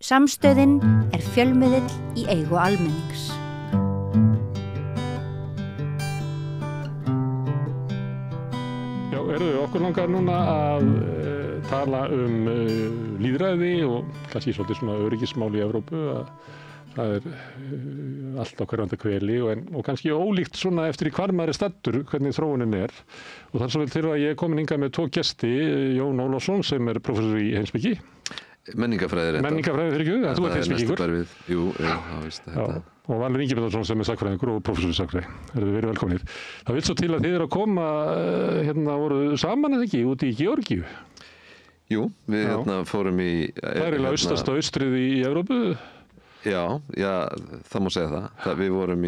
Samstöðin fjölmiðill í eigu almennings. Já, okkur langar núna að tala lýðræði og kannski svolítið svona öryggismál í Evrópu. Það allt á hverjandi hveli og kannski ólíkt svona eftir í hvar maður staddur, hvernig þróunin Og það svo vel til að ég komin hingað með 2 gesti, Jón Ólafsson sem prófessor í heimspeki. Menningafræði reyndar. Menningafræði fyrir ekki, þú heimspekingur. Jú, það veist þetta. Og Valur Ingimundarson sem sagnfræðingur og prófessor í sagnfræði. Verið velkomnir. Það vill svo til að þið að koma, voru saman eða ekki, úti í Georgíu? Jú, við fórum í... Það eiginlega austasta austrið í Evrópu? Já, það má segja það. Við vorum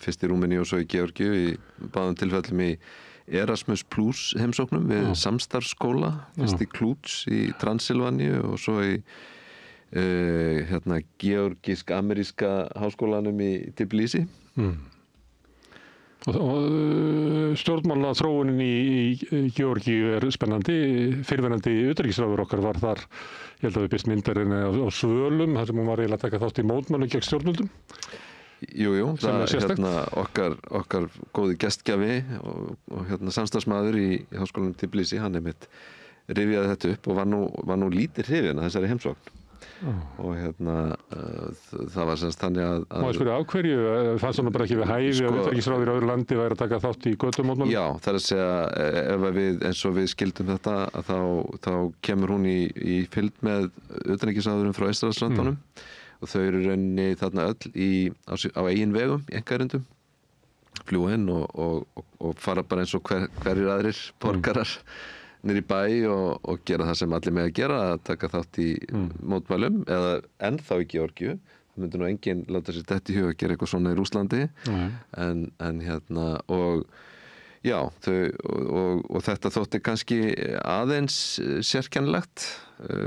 fyrst í Rúmeníu og svo í Georgíu, í báðum tilfellum í Erasmus Plus heimsóknum við samstarfsskóla, fyrst í Klúts í Transilvaníu og svo í Georgísk-ameríska háskólanum í Tbilisi. Og stjórnmála þróunin í Georgíu spennandi. Fyrrverandi utanríkisráðherra okkar var þar, ég held að við byrst myndarinn á Svölum, þar sem hún var eiginlega að taka þátt í mótmælum gegn stjórnvöldum. Jú, það okkar góði gestgjafi og samstarfsmaður í háskólanum Tbilisi, hann mitt rifjaði þetta upp og var nú lítið hrifinn af þessari heimsókn. Og það var semst þannig að... Má ég spyrja, af hverju fannst hann bara ekki við hæfi að utanríkisráðherra í öðru landi væri að taka þátt í götumótmælum? Já, það að segja, ef eins og við skildum þetta, þá kemur hún í fylgd með utanríkisráðherrum frá Eystrasaltslöndunum. Og þau eru rauninni þarna öll á eigin vegum, í einkaerindum, fljúga inn og fara bara eins og hverjir aðrir borgarar niður í bæ og gera það sem allir með að gera, að taka þátt í mótmælum, eða ennþá í Georgíu. Það myndi nú enginn láta sér detta í hug að gera eitthvað svona í Rússlandi, og þetta þótti kannski aðeins sérkennilegt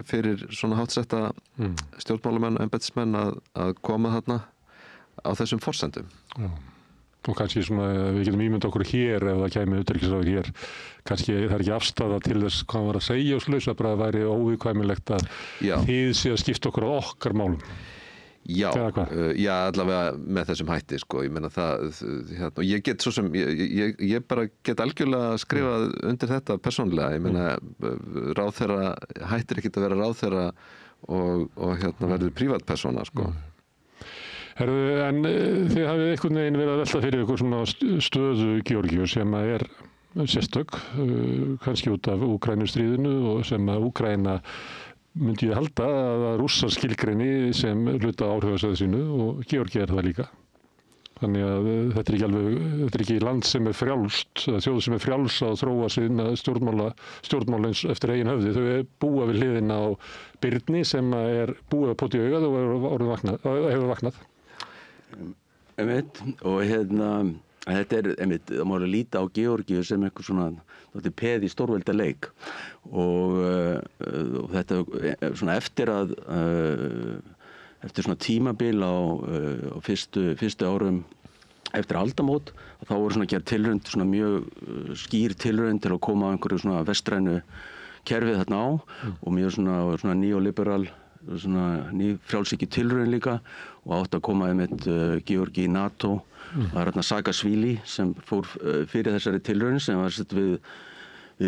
fyrir svona háttsetta stjórnmálamenn og embættismenn að koma þarna á þessum forsendum. Og kannski svona, við getum ímyndað okkur hér ef það kæmi utanríkisráðherra hér, kannski það ekki afstaða til þess hvað hann var að segja og svoleiðis, að bara væri óviðkvæmilegt að þið sé að skipta okkur á okkar málum. Já, allavega með þessum hætti, ég meina það, og ég get svo sem, ég bara get algjörlega skrifað undir þetta persónulega, ég meina ráðherra hættir ekkert að vera ráðherra og verður prívatpersóna, En þið hafið einhvern veginn verið að velta fyrir ykkur svona stöðu Georgíu sem sérstök, kannski út af Úkraínustríðinu og sem Úkraína myndi ég halda að Rússar skilgreini sem hluta áhrifasvæði sínu og Georgía það líka. Þannig að þetta er ekki land sem frjálst, þjóð sem frjáls að þróa sína stjórnmál eins eftir eigin höfði. Þau búa við hliðina á Birni sem búið að pota í augað og hefur vaknað. Og þetta það má líta á Georgíu sem eitthvað svona peð í stórveldaleik og þetta svona eftir svona tímabil á fyrstu árum eftir aldamót, þá voru svona gerð tilraun, svona mjög skýr tilraun til að koma á einhverju svona vestrænu kerfið þarna á og mjög svona neoliberal, svona ný frjálshyggju tilraun líka og átti að koma Georgíu í NATO. Það var Saakasvili sem fór fyrir þessari tilraun sem var sett við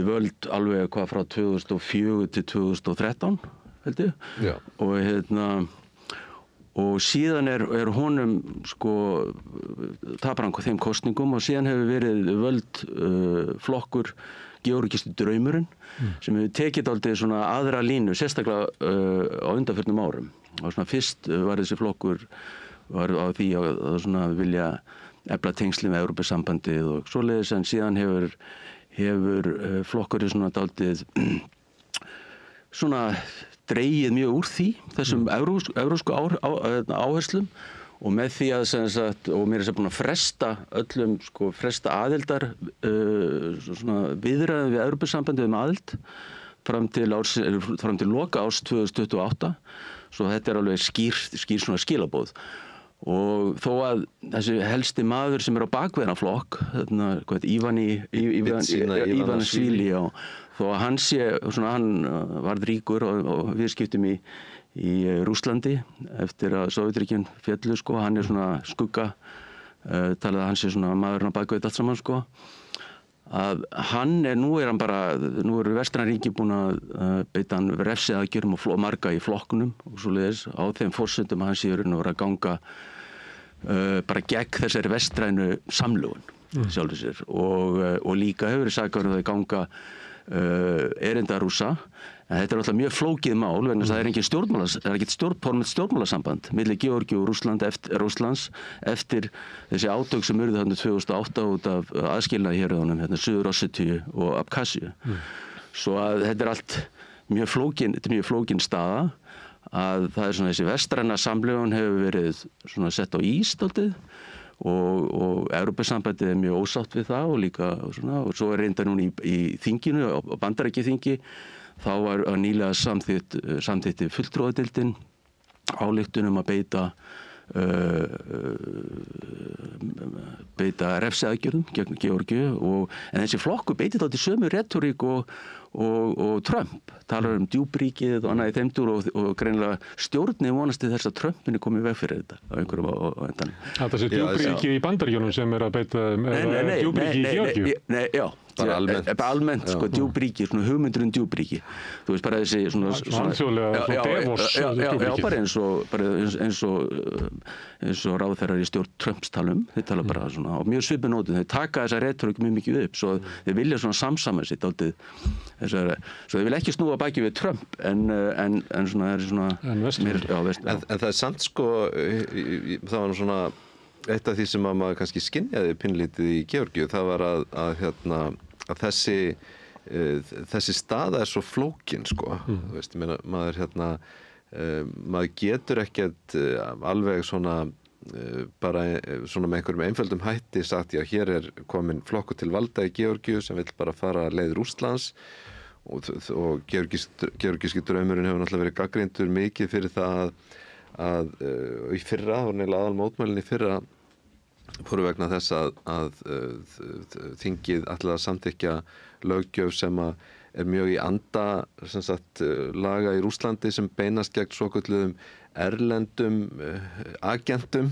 völd alveg frá 2004 til 2013 held ég. Já. Og síðan honum tapar hann þeim kosningum og síðan hefur verið völd flokkur Georgíski draumurinn sem hefur tekið dálítið svona aðra línu, sérstaklega á undanförnum árum. Og svona fyrst var þessi flokkur á því að svona vilja efla tengsli með Evrópusambandið og svoleiðis, en síðan hefur flokkurinn svona dálítið svona dregið mjög úr þessum evrópsku áherslum og með því að og mér búin að fresta aðildar svona viðræðum við Evrópusambandið aðild fram til loka árs 2028, svo þetta alveg skýr svona skilaboð. Og þó að þessi helsti maður sem á bakveðna flokk, Ivanisvili, þó að hann hann varð ríkur og viðskiptum í Rússlandi eftir að Sovétríkin féllu, sko. Hann svona skugga, talið að hann sé svona maðurinn á bakvið allt saman, sko. Að nú eru vestræn ríki búin að beita hann refsiaðgerðum og marga í flokknum og svoleiðis á þeim forsendum að hann sé að vera að ganga bara gegn þessari vestrænu samlögun sjálfur sér og líka hefur verið sakaður um það að ganga erinda Rússa. En þetta alltaf mjög flókið mál vegna þess að það er ekkert stjórnmálasamband milli Georgíu og Rússlands eftir þessi átök sem urðu þarna 2008 út af aðskilnaði héruðunum, Suður-Ossetíu og Abkhazíu. Svo að þetta allt mjög flókin staða, að það svona þessi vestræna samlögun hefur verið svona sett á ís dálítið og Evrópusambandið mjög ósátt við það og líka svona, og svo reyndar núna í þinginu, á Bandaríkjaþingi, þá var nýlega samþykkti fulltrúadeildin ályktun að beita refsiaðgerðum gegn Georgíu en þessi flokkur beitir þá til sömu retorík og Trump talar djúpríkið og annað í þeim dúr og greinilega stjórnin vonast til þess að Trumpinni komi veg fyrir þetta á einhverjum á endan. Það sé djúpríkið í Bandaríkjunum sem að beita djúpríkið í Georgíu? Nei, já. Bara almennt. Sko, djúpríki, svona hugmyndur djúpríki. Þú veist, bara þessi svona alþjóðlega Davos djúpríki. Já, bara eins og ráðherrar í stjórn Trumps talum. Þeir tala bara svona á mjög svipum nótum. Þeir taka þessa retorík mjög mikið upp, svo þeir vilja svona samsama sitt dálítið. Svo þeir vilja ekki snúa baki við Trump, en svona er svona En það er samt, sko, það var svona eitt af því sem að maður kannski skynjaði pinnlítið í Georgíu, það var að þessi staða er svo flókin, sko. Þú veist, ég meina, maður getur ekkert alveg svona bara svona með einhverjum einföldum hætti sagt, já, hér er komin flokkur til valda í Georgíu sem vill bara fara leið Rússlands og georgíski draumurinn hefur náttúrulega verið gagnrýndur mikið fyrir það að í fyrra, það var neila aðal mótmælin í fyrra fóru vegna þess að þingið ætlaði að samþykkja löggjöf sem er mjög í anda sem sagt, laga í Rússlandi sem beinast gegn svokölluðum erlendum agentum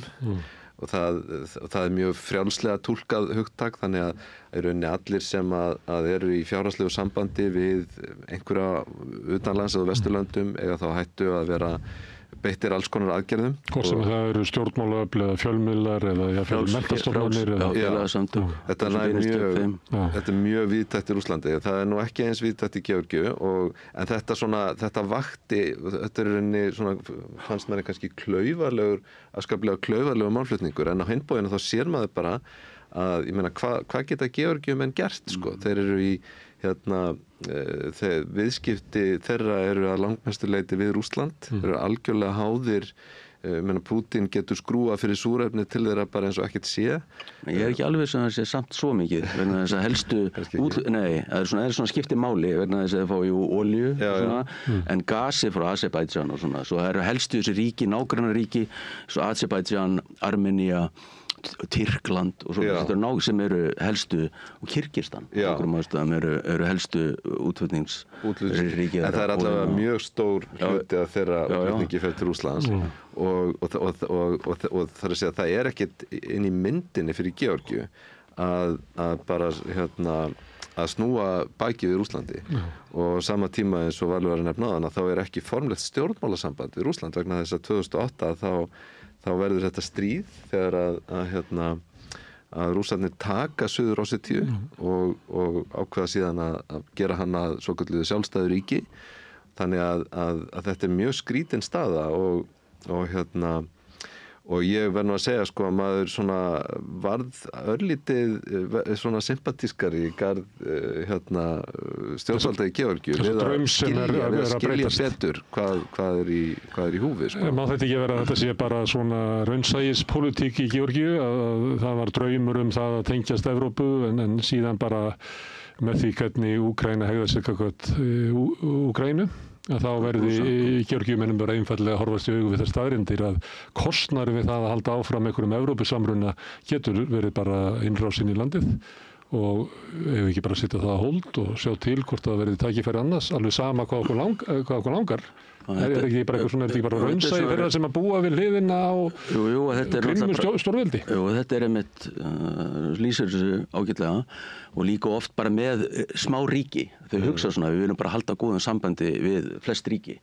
og það er mjög frjálslega túlkað hugtak þannig að í rauninni allir sem að eru í fjárhagslegu sambandi við einhverja utanlands eða Vesturlöndum eiga þá hættu að vera beittir alls konar aðgerðum. Hvort sem það eru stjórnmálaöfl eða fjölmiðlar eða menntastofnanir. Þetta er mjög víðtækt í Rússlandi. Það er nú ekki eins víðtækt í Georgíu en þetta vakti, þetta er rauninni svona, fannst manni kannski afskaplega klaufarlegur málflutningur en á hinn bóginn þá sér maður bara að, ég meina, hvað geta Georgíumenn gert, sko? Þeir eru í viðskipti þeirra eru að langmestu leyti við Rússland, þeir eru algjörlega háðir, Pútín getur skrúa fyrir súrefni til þeirra bara eins og ekkert sé. Ég er ekki alveg sem það sé samt svo mikið, vegna þess að helstu það er svona skipti máli, vegna þess að það fá jú olíu, en gasi frá Azerbaijan og svona, svo það eru helstu þessi ríki, nágrannaríki, svo Azerbaijan, Armenia, Tyrkland og svona sem eru helstu og Kirgistan eru helstu útflutningsríki en það er allavega mjög stór hluti að þeirra útflutningi fer til Rússlands og það er að segja að það er ekkert inn í myndinni fyrir Georgíu að bara að snúa baki við Rússlandi og sama tíma eins og Valur var að nefna áðan að þá er ekki formlegt stjórnmálasamband við Rússland vegna þess að 2008 þá verður þetta stríð þegar að Rússarnir taka Suður-Ossetíu og ákveða síðan að gera hann að svokölluðu sjálfstæðu ríki þannig að þetta er mjög skrítin staða og ég verð nú að segja sko að maður svona varð örlítið svona sympatískari í garð stjórnvalda í Georgíu við að skilja betur hvað er í húfi sko. Má þetta ekki vera að þetta sé bara svona raunsæispólitík í Georgíu að það var draumur það að tengjast Evrópu en síðan bara með því hvernig Úkraína hegða sig gagnvart Úkraínu að þá verði Georgíumennum bara einfallega að horfast í augu við þær staðreyndir að kostnaður við það að halda áfram einhverjum Evrópusamruna getur verið bara innrásin í landið og hefur ekki bara sittað það að hold og sjá til hvort það verði tækifæri annars alveg sama hvað okkur langar Er ekki bara eitthvað svona, er ekki bara raunsæi þeirra sem að búa við hliðina á grimmum stórveldi? Jú, þetta einmitt lýsir þessu ágætlega og líka oft bara með smá ríki. Þau hugsa svona, við viljum bara halda góðum sambandi við flest ríki.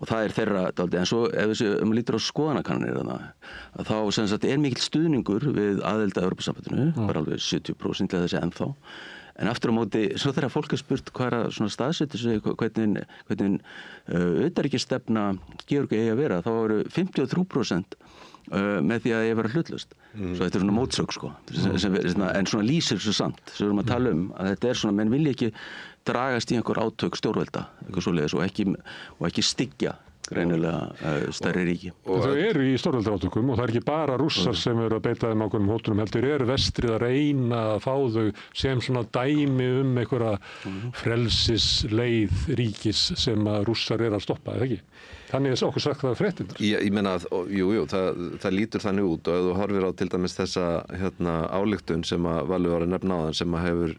Og það þeirra dálítið, en svo ef við lítur á skoðanakannanir þá sem sagt mikill stuðningur við aðild að Evrópusambandinu, bara alveg 70% eða þessi ennþá. En aftur á móti, svo þegar fólk spurt hvað svona staðsettir sig, hvernig utanríkisstefna Georgíu eigi að vera, þá eru 53% með því að ég vera hlutlaust. Svo þetta svona mótsögn, sko, en svona lýsir svo samt, sem við erum að tala að þetta svona, menn vilja ekki dragast í einhver átök stórvelda, eitthvað svoleiðis, og ekki styggja greinilega stærri ríki. Þau eru í stórveldaátökum og það ekki bara Rússar sem eru að beita þeim ákveðnum hótunum, heldur eru vestrið að reyna að fá þau sem svona dæmi einhverja frelsisleið ríkis sem að Rússar eru að stoppa, eða ekki? Þannig er okkur sagt það fréttinnar. Ég meina að, það lítur þannig út og ef þú horfir á til dæmis þessa ályktun sem að Valur var að nefna áðan sem að hefur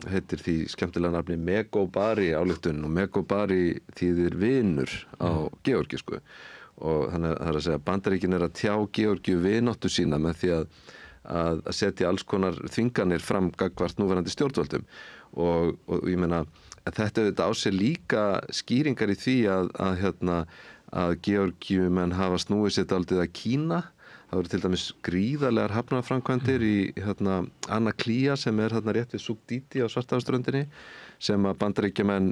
heitir því skemmtilega nafni Megobari ályktun og Megobari þýðir vinur á georgísku og þannig að það er að segja Bandaríkin er að tjá Georgíu vináttu sína með því að setja alls konar þvinganir fram gagnvart núverandi stjórnvöldum og ég meina að þetta á sér líka skýringar í því að Georgíumenn hafa snúið sér dálítið að Kína. Það voru til dæmis gríðarlegar hafnarframkvæmdir í Anaklía sem er rétt við Súkdíti á Svartahafsströndinni sem að Bandaríkjamenn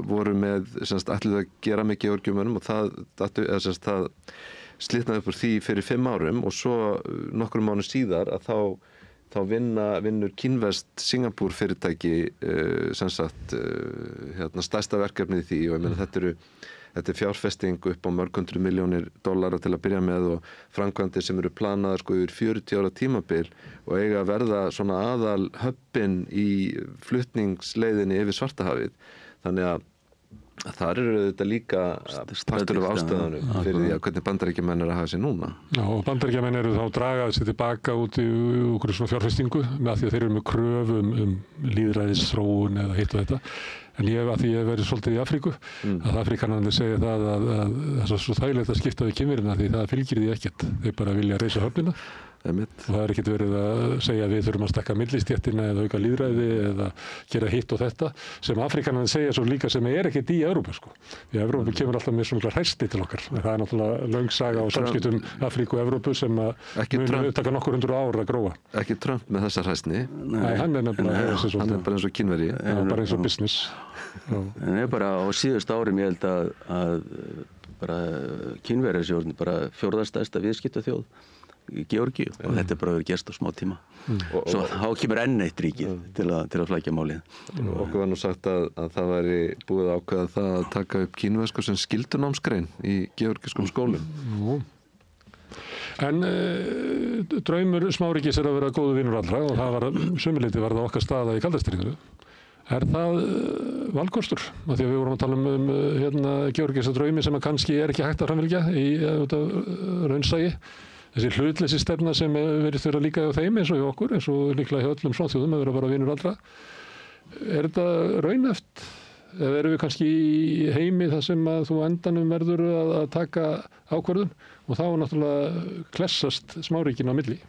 voru með ætluðu að gera með Georgíumönnum og það slitnaði upp úr því fyrir 5 árum og svo nokkrum mánuðum síðar að þá vinnur kínverskt Singapúr fyrirtæki stærsta verkefnið í því og ég meina þetta er fjárfesting upp á mörg hundruð milljónir dollara til að byrja með og framkvæmdir sem eru planaðar yfir 40 ára tímabil og eiga að verða svona aðal höbbin í flutningsleiðinni yfir Svartahafið. Þannig að þar eru þetta líka partur af ástæðanum fyrir því að hvernig Bandaríkjamenn eru að hafa sér núna. Já, og Bandaríkjamenn eru þá dragað sér tilbaka út í okkur svona fjárfestingu með því að þeir eru með kröfum lýðræðisþróun eða hitt og þetta. En að því ég hef verið svolítið í Afríku, að Afríkanarnir segja það að það er svo þægilegt að skipta við kynverina því það fylgir því ekkert. Þeir bara vilja reisa höfnina og það er ekkert verið að segja að við þurfum að stakka millistéttina eða auka lýðræði eða gera hitt og þetta sem Afríkanarnir segja svo líka sem er ekkert í Evrópu, sko. Því að Evrópu kemur alltaf með svona hræsti til okkar. Það er náttúrulega löng saga á samskiptum Afríku og Evrópu sem mun taka nokkur 100 ár að gróa. Ekki Trump með þessa hræstni. Nei, hann er nefnilega hann er bara eins og kínverji, bara eins og business. En bara á síðustu árum ég held að bara Kínverjar séu orðnir bara 4. stærsta viðskiptaþjóð í Georgíu og þetta bara verið gerst á smá tíma. Svo þá kemur enn eitt ríkið til að flækja málið. Okkur var nú sagt að það væri búið ákveða það að taka upp kínversku sem skyldunámsgrein í georgískum skólum. En draumur smáríkis er að vera góðu vinur allra og það var sömuleyti var það okkar staða í kalda stríðinu. Er það valkostur? Af því að við vorum að tala um georgíska draumi sem kannski er ekki hægt að framfylgja í raunsæi. Þessi hlutleysi stefna sem verið þurfa líka á þeim eins og hjá okkur, eins og líklega hjá öllum smáþjóðum að vera bara vinur allra. Er þetta raunhæft? Eða erum við kannski í heimi þar sem að þú endanum verður að taka ákvörðun og þá náttúrulega klessast smáríkin á milli?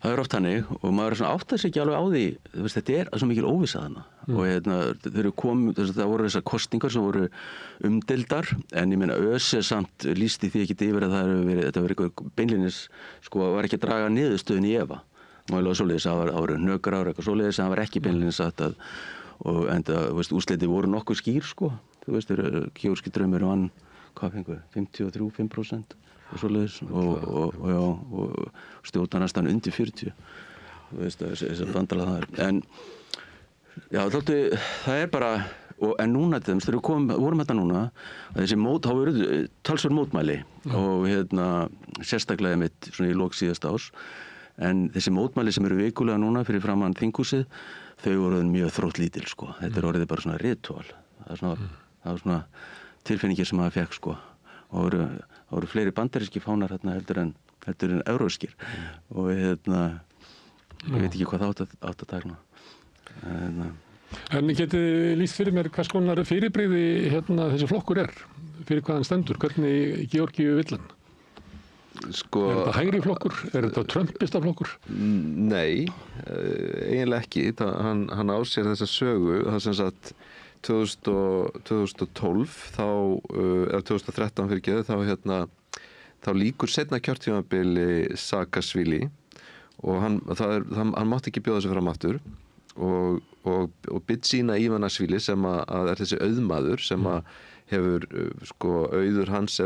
Það er oft hannig og maður áttar sig ekki alveg á því, þetta er svo mikil óvissa þarna og það voru þessar kosningar sem voru umdeildar en ég meina ÖSE samt lýsti því ekki yfir að þetta verið beinlínis var ekki að draga niðurstöðun í efa. Málega svoleiðis að það voru hnökrar eitthvað svoleiðis en það var ekki beinlínis að úrslitin voru nokkuð skýr georgíski draumur vann, hvað fengu, 53% og svoleiðis og stjórnar næstan undir 40 þess að bandala það en já, það er bara en núna þegar við vorum þetta núna þessi þá voru talsverð mótmæli og sérstaklega mitt svona í lok síðasta árs en þessi mótmæli sem eru vikulega núna fyrir framan þinghúsið þau voru mjög þróttlítil þetta er orðið bara svona ritual það var svona tilfinningir sem maður fekk og það voru fleiri bandaríski fánar heldur en evrópskir og ég veit ekki hvað það átt að takna En getið lýst fyrir mér hvers konar fyrirbrigði þessi flokkur fyrir hvað hann stendur, hvernig Georgíu vill hann? Sko, þetta hægri flokkur? Þetta trumpista flokkur? Nei, eiginlega ekki. Hann á sér þessa sögu, það sem sagt 2012 eða 2013 fyrir geðu, þá lýkur seinna kjörtímabili Saakashvili og hann mátti ekki bjóða sig fram aftur og Bidzina Ivanishvili sem að þessi auðmaður sem að hefur auður hans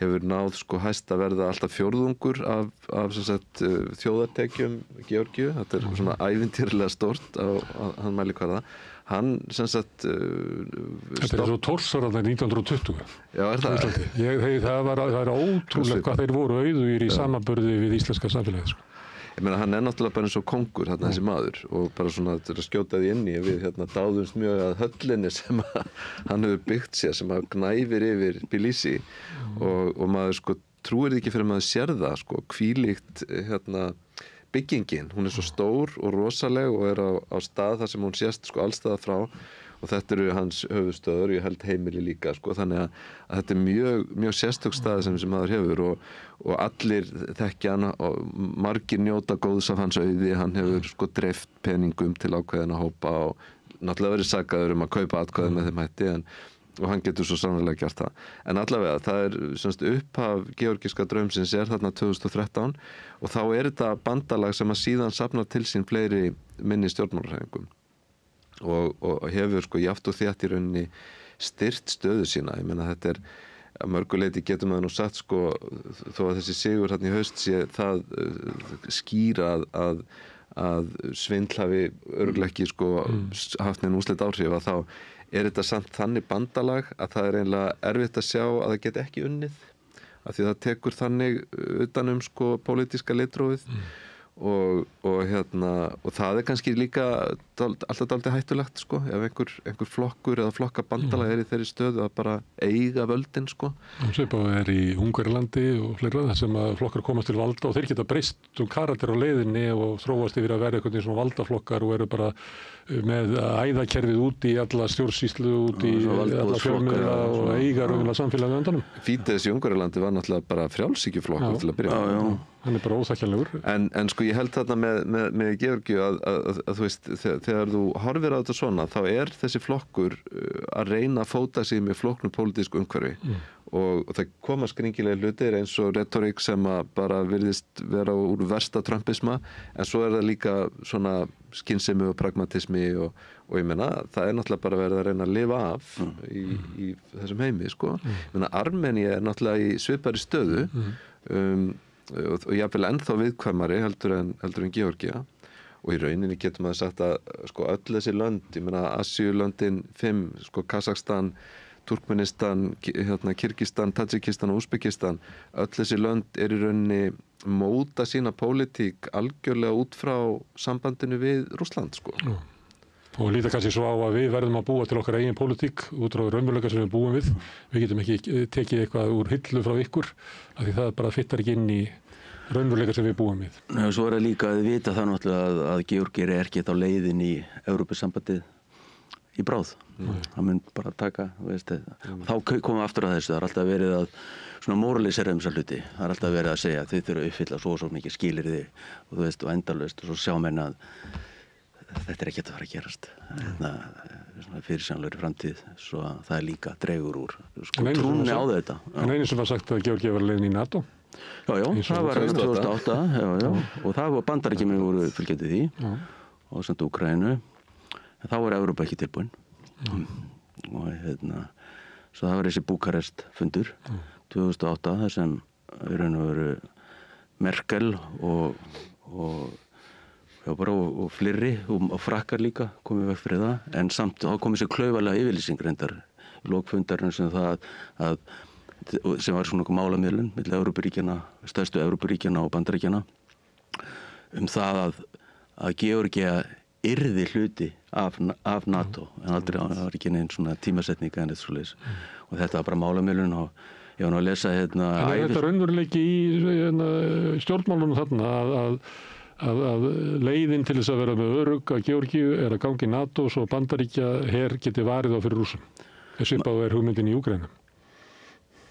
hefur náð hæst að verða alltaf fjórðungur af sem sagt, þjóðartekjum Georgíu. Þetta svona ævintýrlega stórt á hann mælikvarða. Hann sem sagt Þetta svo Tórsararnir 1920. Já, það? Það er ótrúlega hvað þeir voru auðugir í samanburði við íslenska samfélagið. Ég meina, hann náttúrulega bara eins og kóngur þessi maður og bara svona til að skjóta því inn í við dáðumst mjög að höllinni sem hann hefur byggt sér sem að gnæfir yfir Tbilisi og maður trúir því ekki fyrir maður sér það hvílíkt byggingin, hún svo stór og rosaleg og á stað þar sem hún sést allstaða frá og þetta eru hans höfuðstöður og ég held heimili líka þannig að þetta er mjög sérstök staði sem maður hefur og allir þekkja hann og margir njóta góðs af hans auði. Hann hefur dreift peningum til ákveðina hópa og náttúrulega verið sakaður að kaupa atkvæði með þeim hætti og hann getur svo sannlega gert það. En allavega, það er upphaf georgíska draumsins þarna 2013 og þá þetta bandalag sem að síðan safnar til sín fleiri minni stjórnmálahreyfingum og hefur jaft og þétt í rauninni styrt stöðu sína. Ég meina þetta að mörgu leyti getur maður nú sagt þó að þessi sigur þarna í haust sé það skýra að svindl hafi örugglega ekki haft neinn úrslit áhrif að þá þetta samt þannig bandalag að það eiginlega erfitt að sjá að það geti ekki unnið af því það tekur þannig utan pólitíska litrófið og það kannski líka alltaf dálítið hættulegt ef einhver flokkur eða flokkabandalag í þeirri stöðu að bara eiga völdin Svipað í Ungverjalandi og fleira þar sem að flokkar komast til valda og þeir geta breyst karakter á leiðinni og þróast yfir að vera einhvern svona valdaflokkar og eru bara með æðakerfið út í alla stjórnsýslu, út í alla fjölmiðla og eiga raunverulega samfélagið undanum. Fídes í Ungverjalandi var náttúrulega bara frjálshyggjuflokkur til að byrja með. Hann bara óþekkjanlegur. En ég held þarna með Georgíu að þú veist, þegar þú horfir á þetta svona, þá þessi flokkur að reyna að fóta sig með flóknu pólitísku umhverfi og það koma skringilega hlutir eins og retorík sem að bara virðist vera úr versta trumpisma en svo það líka svona skynsemi og pragmatismi og ég meina það náttúrulega bara verið að reyna að lifa af í þessum heimi Ég meina Armenia náttúrulega í svipari stöðu og jafnvel ennþá viðkvæmari heldur en Georgía og í rauninni getur maður sagt að öll þessi lönd, ég meina Asíulöndin 5, Kazakstan, Turkmenistan, Kirgistan, Tadjikistan og Úsbekistan, öll þessi lönd í rauninni móta sína pólitík algjörlega út frá sambandinu við Rússland Og líta kannski svo á að við verðum að búa til okkar eigin pólitík út frá raunveruleika sem við búum við. Við getum ekki tekið eitthvað úr hillu frá ykkur af því það bara fittar ekki inn í raunveruleika sem við búum við. Nei, og svo það líka að vita það náttúrulega að Georgía ekki á leiðin í Evrópusambandið í bráð. Það mun bara taka, veist og þá komum við aftur að þessu. Það er alltaf verið að svona moralisera þessa hluti. Það er alltaf verið að segja að þið þurfa að uppfylla svo mikið skilyrði og þú veist og endalaust og svo sjá menn að þetta ekki að fara að gerast fyrirsjáanlegri framtíð svo að það líka dregur úr trúnni á þetta. En einu sem var sagt að Georgía var leiðin í NATO. Já, það var 2008 og það var Bandaríkjamenn voru fylgjandi því og samt Úkraínu en þá var Evrópa ekki tilbúin og svo það var þessi Búkarest fundur 2008 þar sem í raun og veru Merkel og fleiri og frakkar líka komið veg fyrir það en samt þá komið sér klaufalega yfirlýsing reyndar í lok fundarins sem það sem var svona málamiðlun milli Evrópuríkjanna, stærstu Evrópuríkjanna og Bandaríkjanna það að Georgía yrði hluti af NATO en aldrei það var ekki neinn svona tímasetning en eitt svoleiðis og þetta var bara málamiðlun og ég var nú að lesa þetta raunveruleiki í stjórnmálunum þarna að leiðin til þess að vera með örugga Georgíu að ganga í NATO svo Bandaríkja her geti varið á fyrir Rússum. Svipað er hugmyndin í Úkraínu.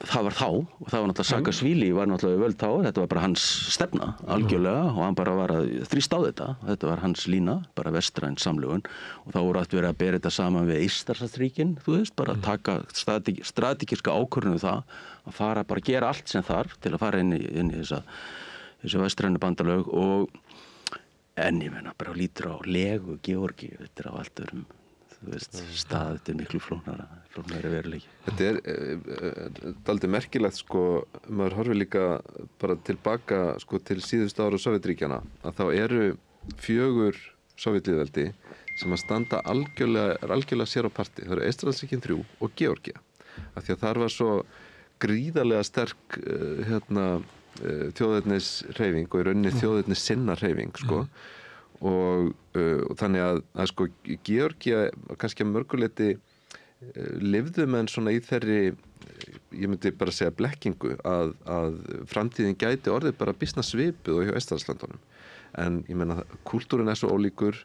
Það var þá, og það var náttúrulega Saakasvíli var náttúrulega völd þá, þetta var bara hans stefna algjörlega og hann bara var að þrýsta á þetta var hans lína, bara vestræn samlögun og þá voru aftur verið að bera þetta saman við Eystrasaltsríkin, þú veist, bara að taka strategíska ákvörðun það að fara bara að gera allt sem þarf til að fara inn í þessi vestrænu bandalög og en ég meina bara lítur á legu Georgíu, þetta á allt öðrum þú veist, þetta miklu flóknari veruleiki. Þetta er dálítið merkilegt sko, maður horfir líka bara tilbaka sko til síðustu ára Sovétríkjanna að þá eru 4 Sovétlýðveldi sem að standa algjörlega sér á parti. Það eru Eystrasaltsríkin 3 og Georgía. Af því að þar var svo gríðarlega sterk þjóðernishreyfing og í rauninni þjóðernissinna hreyfing sko. Og þannig að sko Georgía kannski að mörguleiti lifðu menn svona í þeirri ég myndi bara segja blekkingu að framtíðin gæti orðið bara býsna svipuð og hjá Eystrasaltslöndunum en ég meina kúltúrin svo ólíkur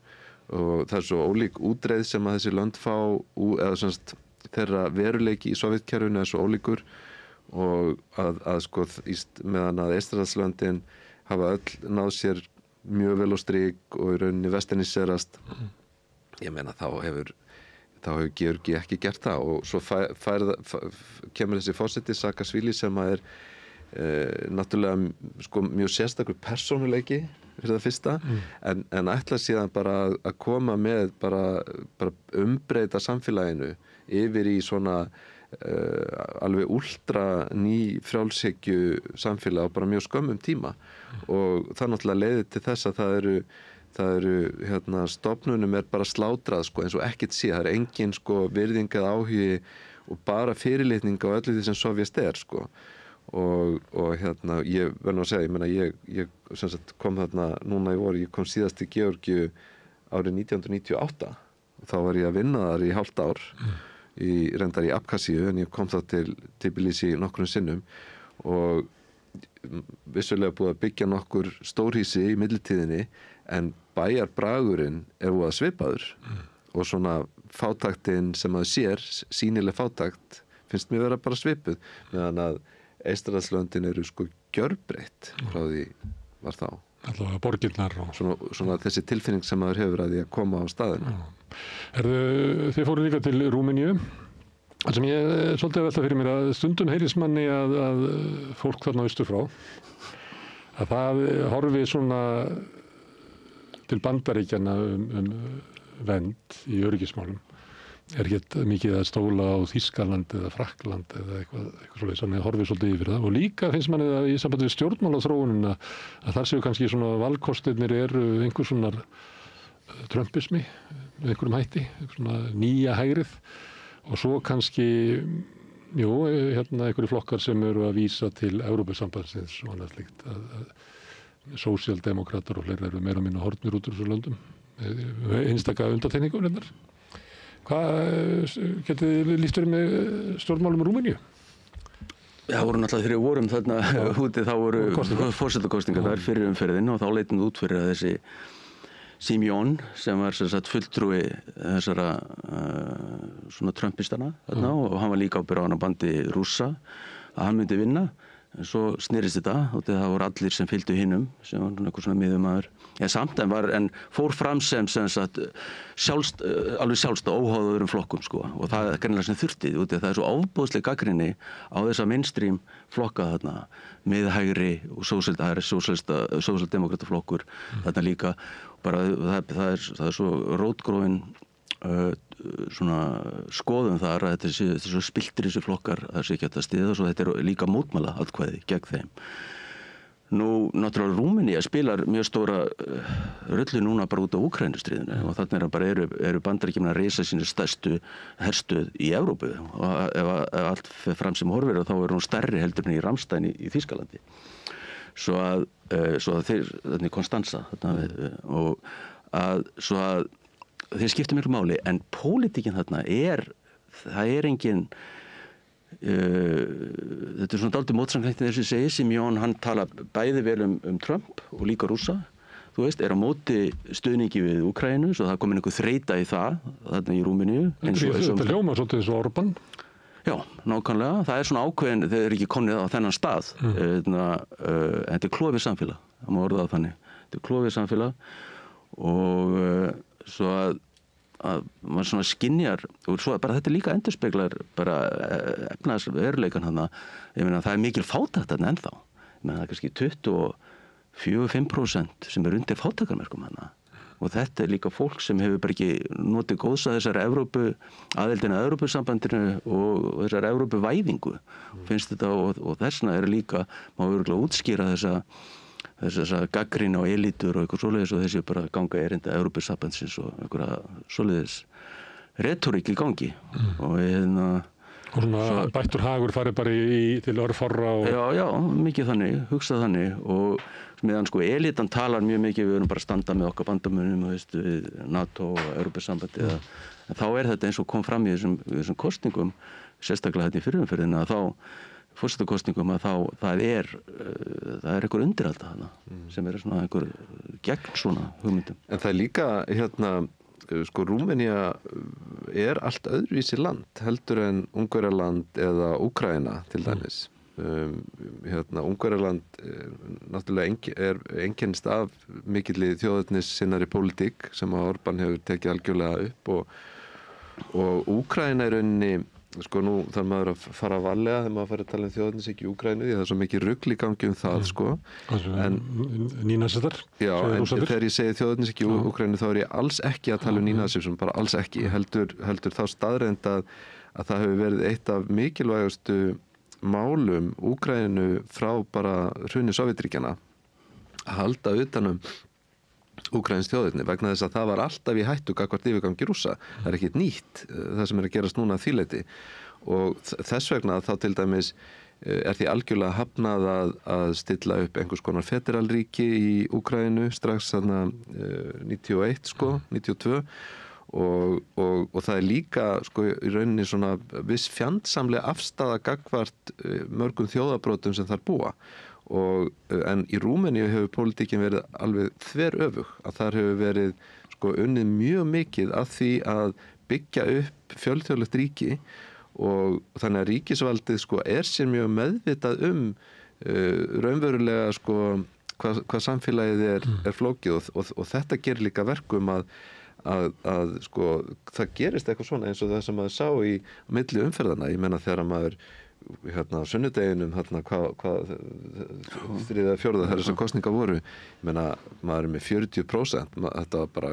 og það svo ólík útreið sem að þessi lönd fá eða semst þeirra veruleiki í Sovétkerfinu svo ólíkur og að sko meðan að Eystrasaltslöndin hafa öll náð sér mjög vel á strik og í rauninni vesterniserast ég meina þá hefur Georgía ekki gert það og svo kemur þessi forseti Saakasvíli sem að náttúrulega sko mjög sérstakur persónuleiki fyrir það fyrsta en ætla síðan bara að koma með bara umbreyta samfélaginu yfir í svona alveg últra ný frjálshyggju samfélag á bara mjög skömmum tíma og það náttúrulega leiðir til þess að það eru stofnunum bara slátrað sko eins og ekkert sé, það engin sko virðing eða áhugi og bara fyrirlitning á öllu því sem Sovjet sko og ég verð nú að segja, ég meina ég sem sagt kom þarna núna í vor, ég kom síðast til Georgíu árið 1998 og þá var ég að vinna þar í hálft ár reyndar í Abkhazíu en ég kom þá til Tbilisi nokkrum sinnum og vissulega búið að byggja nokkur stórhýsi í millitíðinni en bæjarbragurinn voða svipaður og svona fátæktin sem maður sér, sýnileg fátækt finnst mér vera bara svipuð meðan að Eystrasaltslöndin eru sko gjörbreytt frá því var þá. Allavega borgirnar og svona þessi tilfinning sem maður hefur að því að koma á staðinu. Þið fóru líka til Rúmeníu sem ég svolítið að velta fyrir mér að stundum heyrist manni að fólk þarna austur frá að það horfi svona til Bandaríkjanna vernd í öryggismálum ekki mikið að stóla á Þýskaland eða Frakkland eða eitthvað svoleiðis, þannig að horfi svolítið yfir það og líka finnst manni það í sambandi við stjórnmálaþróunina að þar séu kannski svona valkostirnir einhver svona trumpismi með einhverjum hætti, svona nýja hægrið og svo kannski einhverju flokkar sem eru að vísa til Evrópusambandsins og annað slíkt að sósíaldemókratar og fleiri eru meira og minna horfnir út úr þessu löndum einstaka undantekningur reyndar. Hvað getið þið lýst verið með stjórnmálum í Rúmeníu? Já, voru náttúrulega þegar við vorum þarna úti þá voru forsetakosningar þar fyrir umferðin og þá leitum við út fyrir að þessi Simeón sem var sem sagt fulltrúi þessara svona trumpistana þarna og hann var líka á bandi Rússa að hann myndi vinna en svo snerist þetta og það voru allir sem fylgdu hinum sem var einhver svona miðjumaður samt en fór fram sem sagt alveg sjálfst óháð öðrum flokkum sko og það er greinilega sem þurfti það er svo ofboðsleg gagnrýni á þessa mainstream flokka þarna miðhægri og sósíaldemókrata flokkur þarna líka bara það er svo rótgróin svona skoðum þar að þetta er svo spiltir þessi flokkar það sé ekki hægt að styðja og þetta er líka mótmæla atkvæði gegn þeim. Nú, náttúrulega Rúmenía spilar mjög stóra rullu núna bara út á Úkraínustríðinu og þarna bara eru Bandaríkjamenn að reisa sínu stærstu herstöð í Evrópu og ef allt fer fram sem horfir þá er hún stærri heldur en í Ramstein í Þýskalandi. Svo að þeir, þarna í Konstanza og svo að þeir skipta miklu máli en pólitíkin þarna það er engin þetta er svona dálítið mótsamkvæmt þessu segi Simeón hann tala bæði vel um Trump og líka Rússa þú veist, á móti stuðningi við Úkraínu, svo það komin einhver þreyta í það, þarna í Rúmeníu. Þetta hljómar svolítið eins og Orbán. Já, nákvæmlega. Það svona ákveðin, þeir eru ekki komnið á þennan stað. Þetta er klofið samfélag, það má orða það þannig. Þetta er klofið samfélag og svo að maður svona skynjar og svo bara þetta líka endurspeglar bara efnahagsveruleikann þarna. Ég meina það er mikil fátækt þarna ennþá. Ég meina það er kannski 24-5% sem er undir fátækarmerkum þarna. Og þetta er líka fólk sem hefur bara ekki notið góðs að þessari aðildina að Evrópusambandinu og þessari Evrópuvæðingu. Finnst þetta og þessna er líka, má örugglega útskýra þessa gagnrýni á elítur og eitthvað svoleiðis og þessi bara ganga erinda Evrópusambandsins og einhverja svoleiðis retorík í gangi. Og svona bættur hagur farið bara til örfárra og... Já, mikið þannig, hugsað þannig og meðan sko elitan talar mjög mikið, við erum bara að standa með okkar bandamönnum við NATO og Evrópusambandi en þá er þetta eins og kom fram í þessum kosningum, sérstaklega þetta í fyrirumferðina að þá forsetakosningum að þá það er einhver undiralda þarna sem er svona einhver gegn svona hugmyndum. En það er líka sko Rúmenía er allt öðruvísi land heldur en Ungverjaland eða Úkraína til dæmis. Ungverjaland náttúrulega einkennist af mikilli þjóðernissinnari pólitík sem að Orbán hefur tekið algjörlega upp og Úkraína er rauninni sko nú þarf maður að fara varlega þegar maður fara að tala þjóðernishyggju í Úkraínu því það er svo mikið rugl í gangi það sko en nýnasistar en þegar ég segi þjóðernishyggju í Úkraínu þá er ég alls ekki að tala nýnasism bara alls ekki, heldur þá staðreynd að það hefur verið eitt af mikilvægustu málum Úkraínu frá bara hruni Sovétríkjanna að halda utanum Úkraíns þjóðerni vegna þess að það var alltaf í hættu gagnvart yfirgangi Rússa. Það er ekkert nýtt það sem er að gerast núna að því leyti og þess vegna þá til dæmis er því algjörlega hafnað að stilla upp einhvers konar federalríki í Úkraínu strax þarna 91 sko, 92 og það er líka sko í rauninni svona viss fjandsamlega afstaða gagnvart mörgum þjóðabrotum sem þar búa en í Rúmeníu hefur pólitíkin verið alveg þveröfug að þar hefur verið sko unnið mjög mikið að því að byggja upp fjölþjóðlegt ríki og þannig að ríkisvaldið sko er sér mjög meðvitað raunverulega sko hvað samfélagið er flókið og þetta gerir líka verkum að sko það gerist eitthvað svona eins og það sem maður sá í milli umferðana, ég meina þegar maður á sunnudeginum hvað 3. eða 4. þegar þessar kosningar voru ég meina maður er með 40% þetta var bara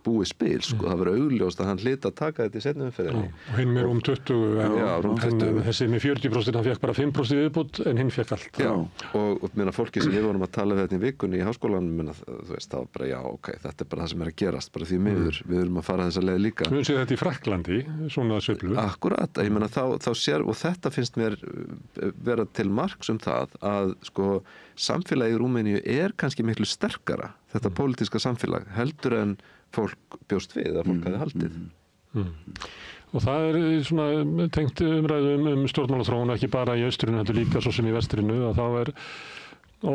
búið spil sko, það var augljóst að hann hlyti að taka þetta í seinni umferðinni. Og hinn með 20 en þessi með 40% hann fekk bara 5% viðbútt en hinn fekk allt. Já, og meina fólki sem við vorum að tala við þetta í vikunni í háskólanum meina, þú veist, það var bara já, ok, þetta er bara það sem er að gerast, bara því miður, við erum að fara þessa leið líka. Við séum þetta í Frakklandi, svona sveiflu. Akkurat, ég meina þá sér, og þetta finnst mér vera til marks það að sko samfélagið í Rúmeníu er kannski miklu sterkara, þetta pólitíska samfélag, heldur en fólk bjóst við að fólk hafi haldið. Og það er svona tengt umræðum stjórnmálaþróun ekki bara í austrinu, heldur líka svo sem í vestrinu að þá er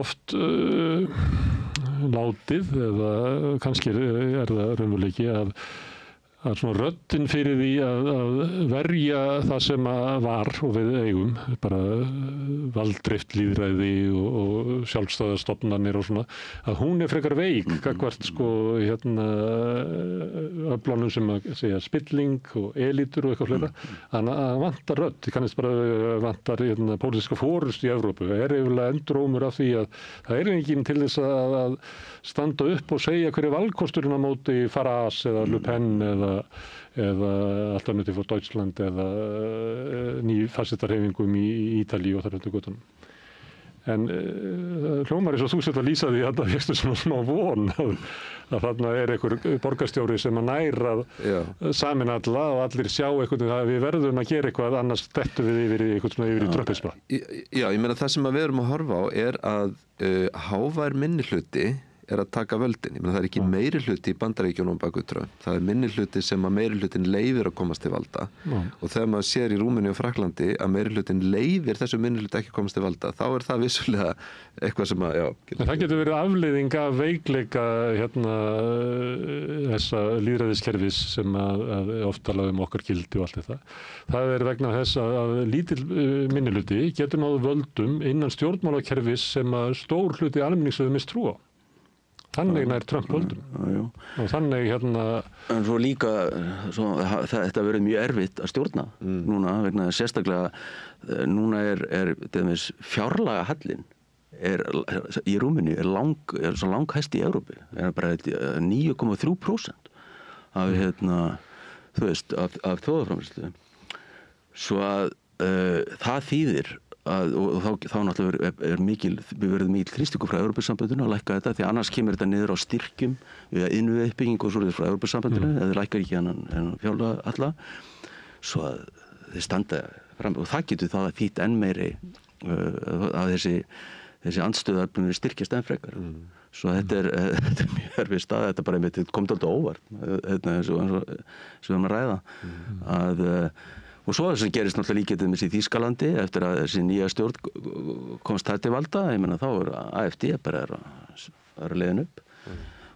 oft látið eða kannski er það raunveruleiki að svona röddin fyrir því að verja það sem var og við eigum, bara valddrift lýðræði og sjálfstæðastofnanir og svona, að hún er frekar veik gagnvart sko öflunum sem að segja spilling og elítur og eitthvað fleira, að vantar rödd, kannski bara vantar pólitíska fórust í Evrópu, það er yfirlega endurómur af því að það er enginn til þess að standa upp og segja hverju valkosturinn á móti Farage eða Le Pen eða Alternative for Deutschland eða nýfasistarhreyfingum í Ítalíu og þar undir götunum. En hljómar eins og þú sett að lýsa því að það fékkstu svona smá von að þarna er einhver borgarstjóri sem að næra samin alla og allir sjá eitthvað að við verðum að gera eitthvað annars dettum við yfir í tröppisma. Já, ég meina það sem við erum að horfa á er að hávær minnihluti að taka völdin. Ég meina það ekki meiri hluti í Bandaríkjunum bak við Trump. Það minni hluti sem að meiri hlutin leyfir að komast til valda. Og þegar maður sér í Rúmeníu og Frakklandi að meiri hlutin leyfir þessu minni hluti ekki að komast til valda, þá það vissulega eitthvað sem að, það getur verið afleiðing af veikleika þessa lýðræðiskerfis sem að oft talaðum okkar gildi og allt þetta. Það vegna þess að lítill minnihluti getur náðu völdum innan stjórnmálakerfis sem að stór hluti almennings hefur misst trú á. Þannig nær Trump völdum. Og þannig En svo líka, þetta verið mjög erfitt að stjórna núna, vegna sérstaklega, núna er fjárlaga hallinn í Rúmeníu er svo langhæst í Evrópu. Bara 9,3% af þjóðarframleiðslu. Svo að það þýðir og þá náttúrulega við verðum mikil þrýstingur frá Evrópusambandinu að lækka þetta, því annars kemur þetta niður á styrkjum við að innviðauppbygging og svo frá Evrópusambandinu eða lækkar ekki hann fjárlaga alla, svo að þeir standa fram og það getur það að þýtt enn meiri að þessi andstöðar búin að styrkjast enn frekar. Svo þetta er mjög erfið stað, þetta bara komið alltaf óvart eins og við erum að ræða og svo þess að gerist náttúrulega líka í Þýskalandi eftir að þessi nýja stjórn komst það til valda, ég meina þá AfD bara er leiðin upp.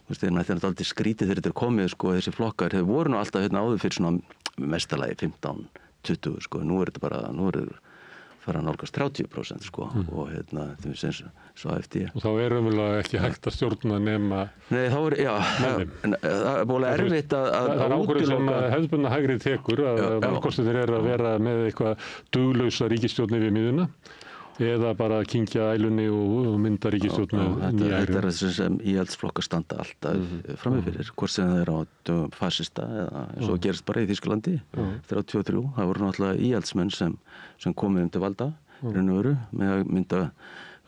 Þetta er náttúrulega skrítið þegar þetta er komið, þessi flokkar þeir voru nú alltaf áður fyrir svona mestalagi 15-20, nú er þetta bara, nú er fara að nálgast 30% og svo AfD. Og þá umverulega ekki hægt að stjórna nema Nei, þá það búinlega erfitt að það ákvörðun sem hefðbundna hægri tekur að valkostirnir að vera með eitthvað duglausa ríkisstjórn yfir miðjuna eða bara að kyngja ælunni og mynda ríkisstjórn með nýja hægri. Þetta er sem íhaldsflokkar standa alltaf framifyrir, hvort sem það á dögum fasista eða eins og gerist bara í Þýskalandi 33, það voru náttúrulega íhaldsmenn sem komið til valda raun og veru með að mynda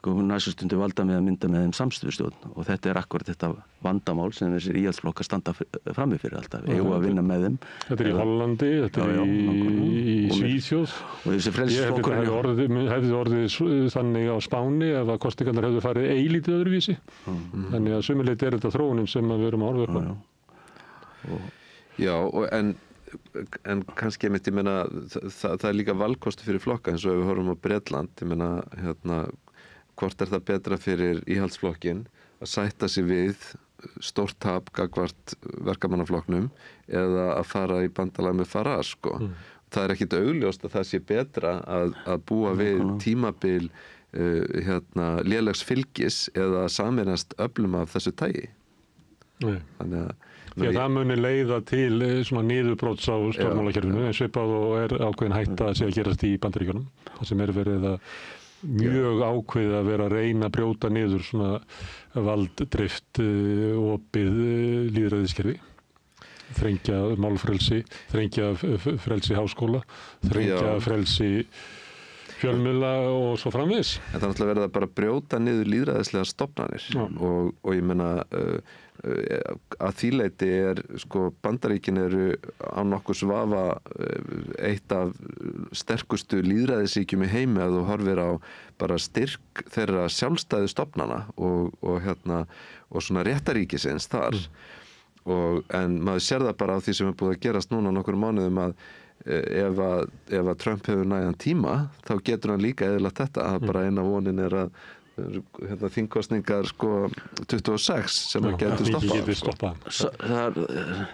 næstustundu valda með að mynda með þeim samstöðustjórn og þetta er akkurat þetta vandamál sem þessir íhaldsflokkar standa framifyrir alltaf, eigum að vinna með þeim. Þetta er í Hollandi, þetta er í Svíþjóð og þessi frelsisflokkur hefði orðið þannig á Spáni ef að kosningarnar hefðu farið eilítið öðruvísi. Þannig að sumuleyti er þetta þróunin sem við erum að horfa upp á. Já, en kannski ég meina það er líka valkosti fyrir flokka eins og ef við horfum á Bretland, ég meina hvort er það betra fyrir íhaldsflokkin að sætta sig við stórt tap gagnvart verkamannaflokknum eða að fara í bandalag með Farage, Það er ekkit augljóst að það sé betra að búa við tímabil lélegs fylgis eða sameinast öflum af þessu tagi. Þannig að því að það muni leiða til svona niðurbrots á stjórnmálakerfinu eins svipað og er ákveðin hætta að sé að gerast í Bandaríkjunum. Það sem verið að mjög ákveðið að vera að reyna að brjóta niður svona valddrift opið lýðræðiskerfi, þrengja málfrelsi, þrengja frelsi háskóla, þrengja frelsi fjölmiðla og svo framvegis. Það er náttúrulega verið að bara brjóta niður lýðræðislega stofnanir og ég meina að því leyti Bandaríkin eru á nokkurs vafa eitt af sterkustu lýðræðisríkjum í heimi að þú horfir á bara styrk þeirra sjálfstæðu stofnana og svona réttaríkisins þar en maður sér það bara á því sem er búið að gerast núna nokkur mánuðum að ef að Trump hefur nægan tíma þá getur hann líka eðlilegt þetta að bara eina vonin er að þingkosningar 26 sem að getur stoppað.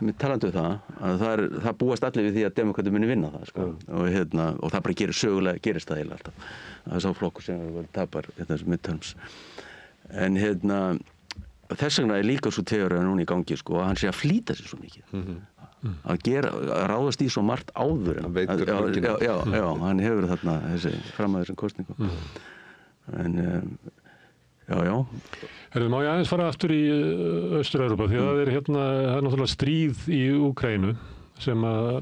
Mér talandi það að það búast allir við því að demokrati muni vinna það og það bara gerist það eiginlega alltaf. Það er sá flokkur sem tapar þessu midterms. En þess vegna er líka svo teóriða núna í gangi að hann sé að flýta sér svo mikið. Að ráðast í svo margt áður hann hefur þarna fram að þessum kosningum. En Má ég aðeins fara aftur í Austur-Evrópa því að það er náttúrulega stríð í Úkraínu sem að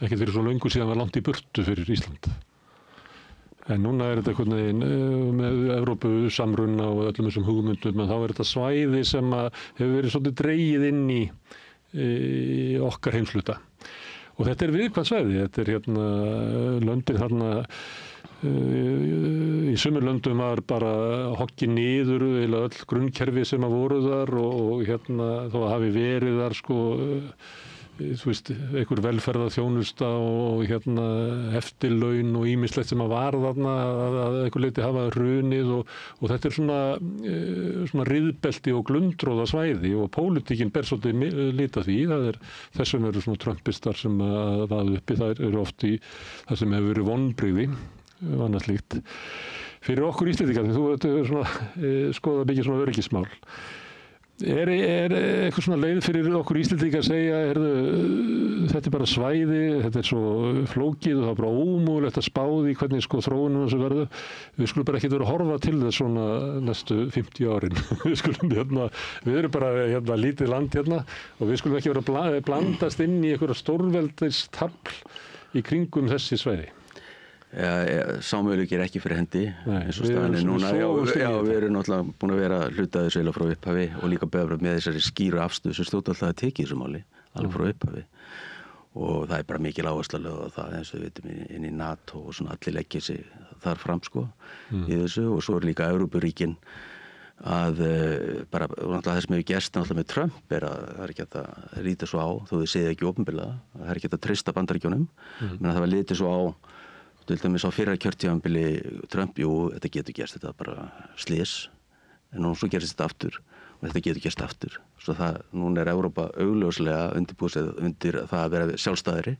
ekkert fyrir svo löngu síðan var langt í burtu fyrir Ísland. En núna er þetta einhvern veginn með Evrópu samruna og öllum þessum hugmyndum en þá er þetta svæði sem að hefur verið svolítið dregið inn í okkar heimshluta. Og þetta er viðkvæmt svæði, þetta er löndin þarna Í sumur löndum var bara hoggi niður eða öll grunnkerfi sem að voru þar og þó að hafi verið þar sko, þú veist, einhver velferðarþjónusta og eftirlaun og ýmislegt sem að var þarna að einhver leyti hafa hrunið og þetta er svona riðbelti og glundróða svæði og pólitíkin ber svolítið lita því. Þess vegna eru svona trumpistar sem að vaða uppi, það eru oft í það sem hefur verið vonbrigði og annað slíkt. Fyrir okkur Íslendingar, því þú hefur svona skoðað mikið svona öryggismál. Er eitthvað svona leið fyrir okkur Íslendingar að segja, þetta er bara svæði, þetta er svo flókið og það er bara ómögulegt að spá því hvernig sko þróunum þessu verður. Við skulum bara ekki vera að horfa til þess svona næstu 50 árin. Við erum bara lítið land og við skulum ekki vera að blandast inn í einhverja stórveldistafl í kringum þessi svæði. Sámöguleiki ekki fyrir hendi eins og staðan núna. Við erum náttúrulega búin að vera hluta þessu eða frá upphafi og líka beðra með þessari skýru afstöðu sem stjórnvöld alltaf að tekið þessu máli alveg frá upphafi og það er bara mikil áhersla lögð á það eins og við vitum inn í NATO og svona allir leggja sig þar fram sko í þessu og svo er líka Evrópuríkin að bara náttúrulega það sem hefur gerst náttúrulega með Trump er að það er ekki að líta svo á þó þau segja ekki opinberlega það er ekki að treysta Bandaríkjunum menn að það var litið svo á til dæmis á fyrra kjörtímabili Trump, þetta getur gerst, þetta er bara slys en nú svo gerist þetta aftur og þetta getur gerst aftur svo núna er Evrópa augljóslega undirbúið sig undir það að vera sjálfstæðari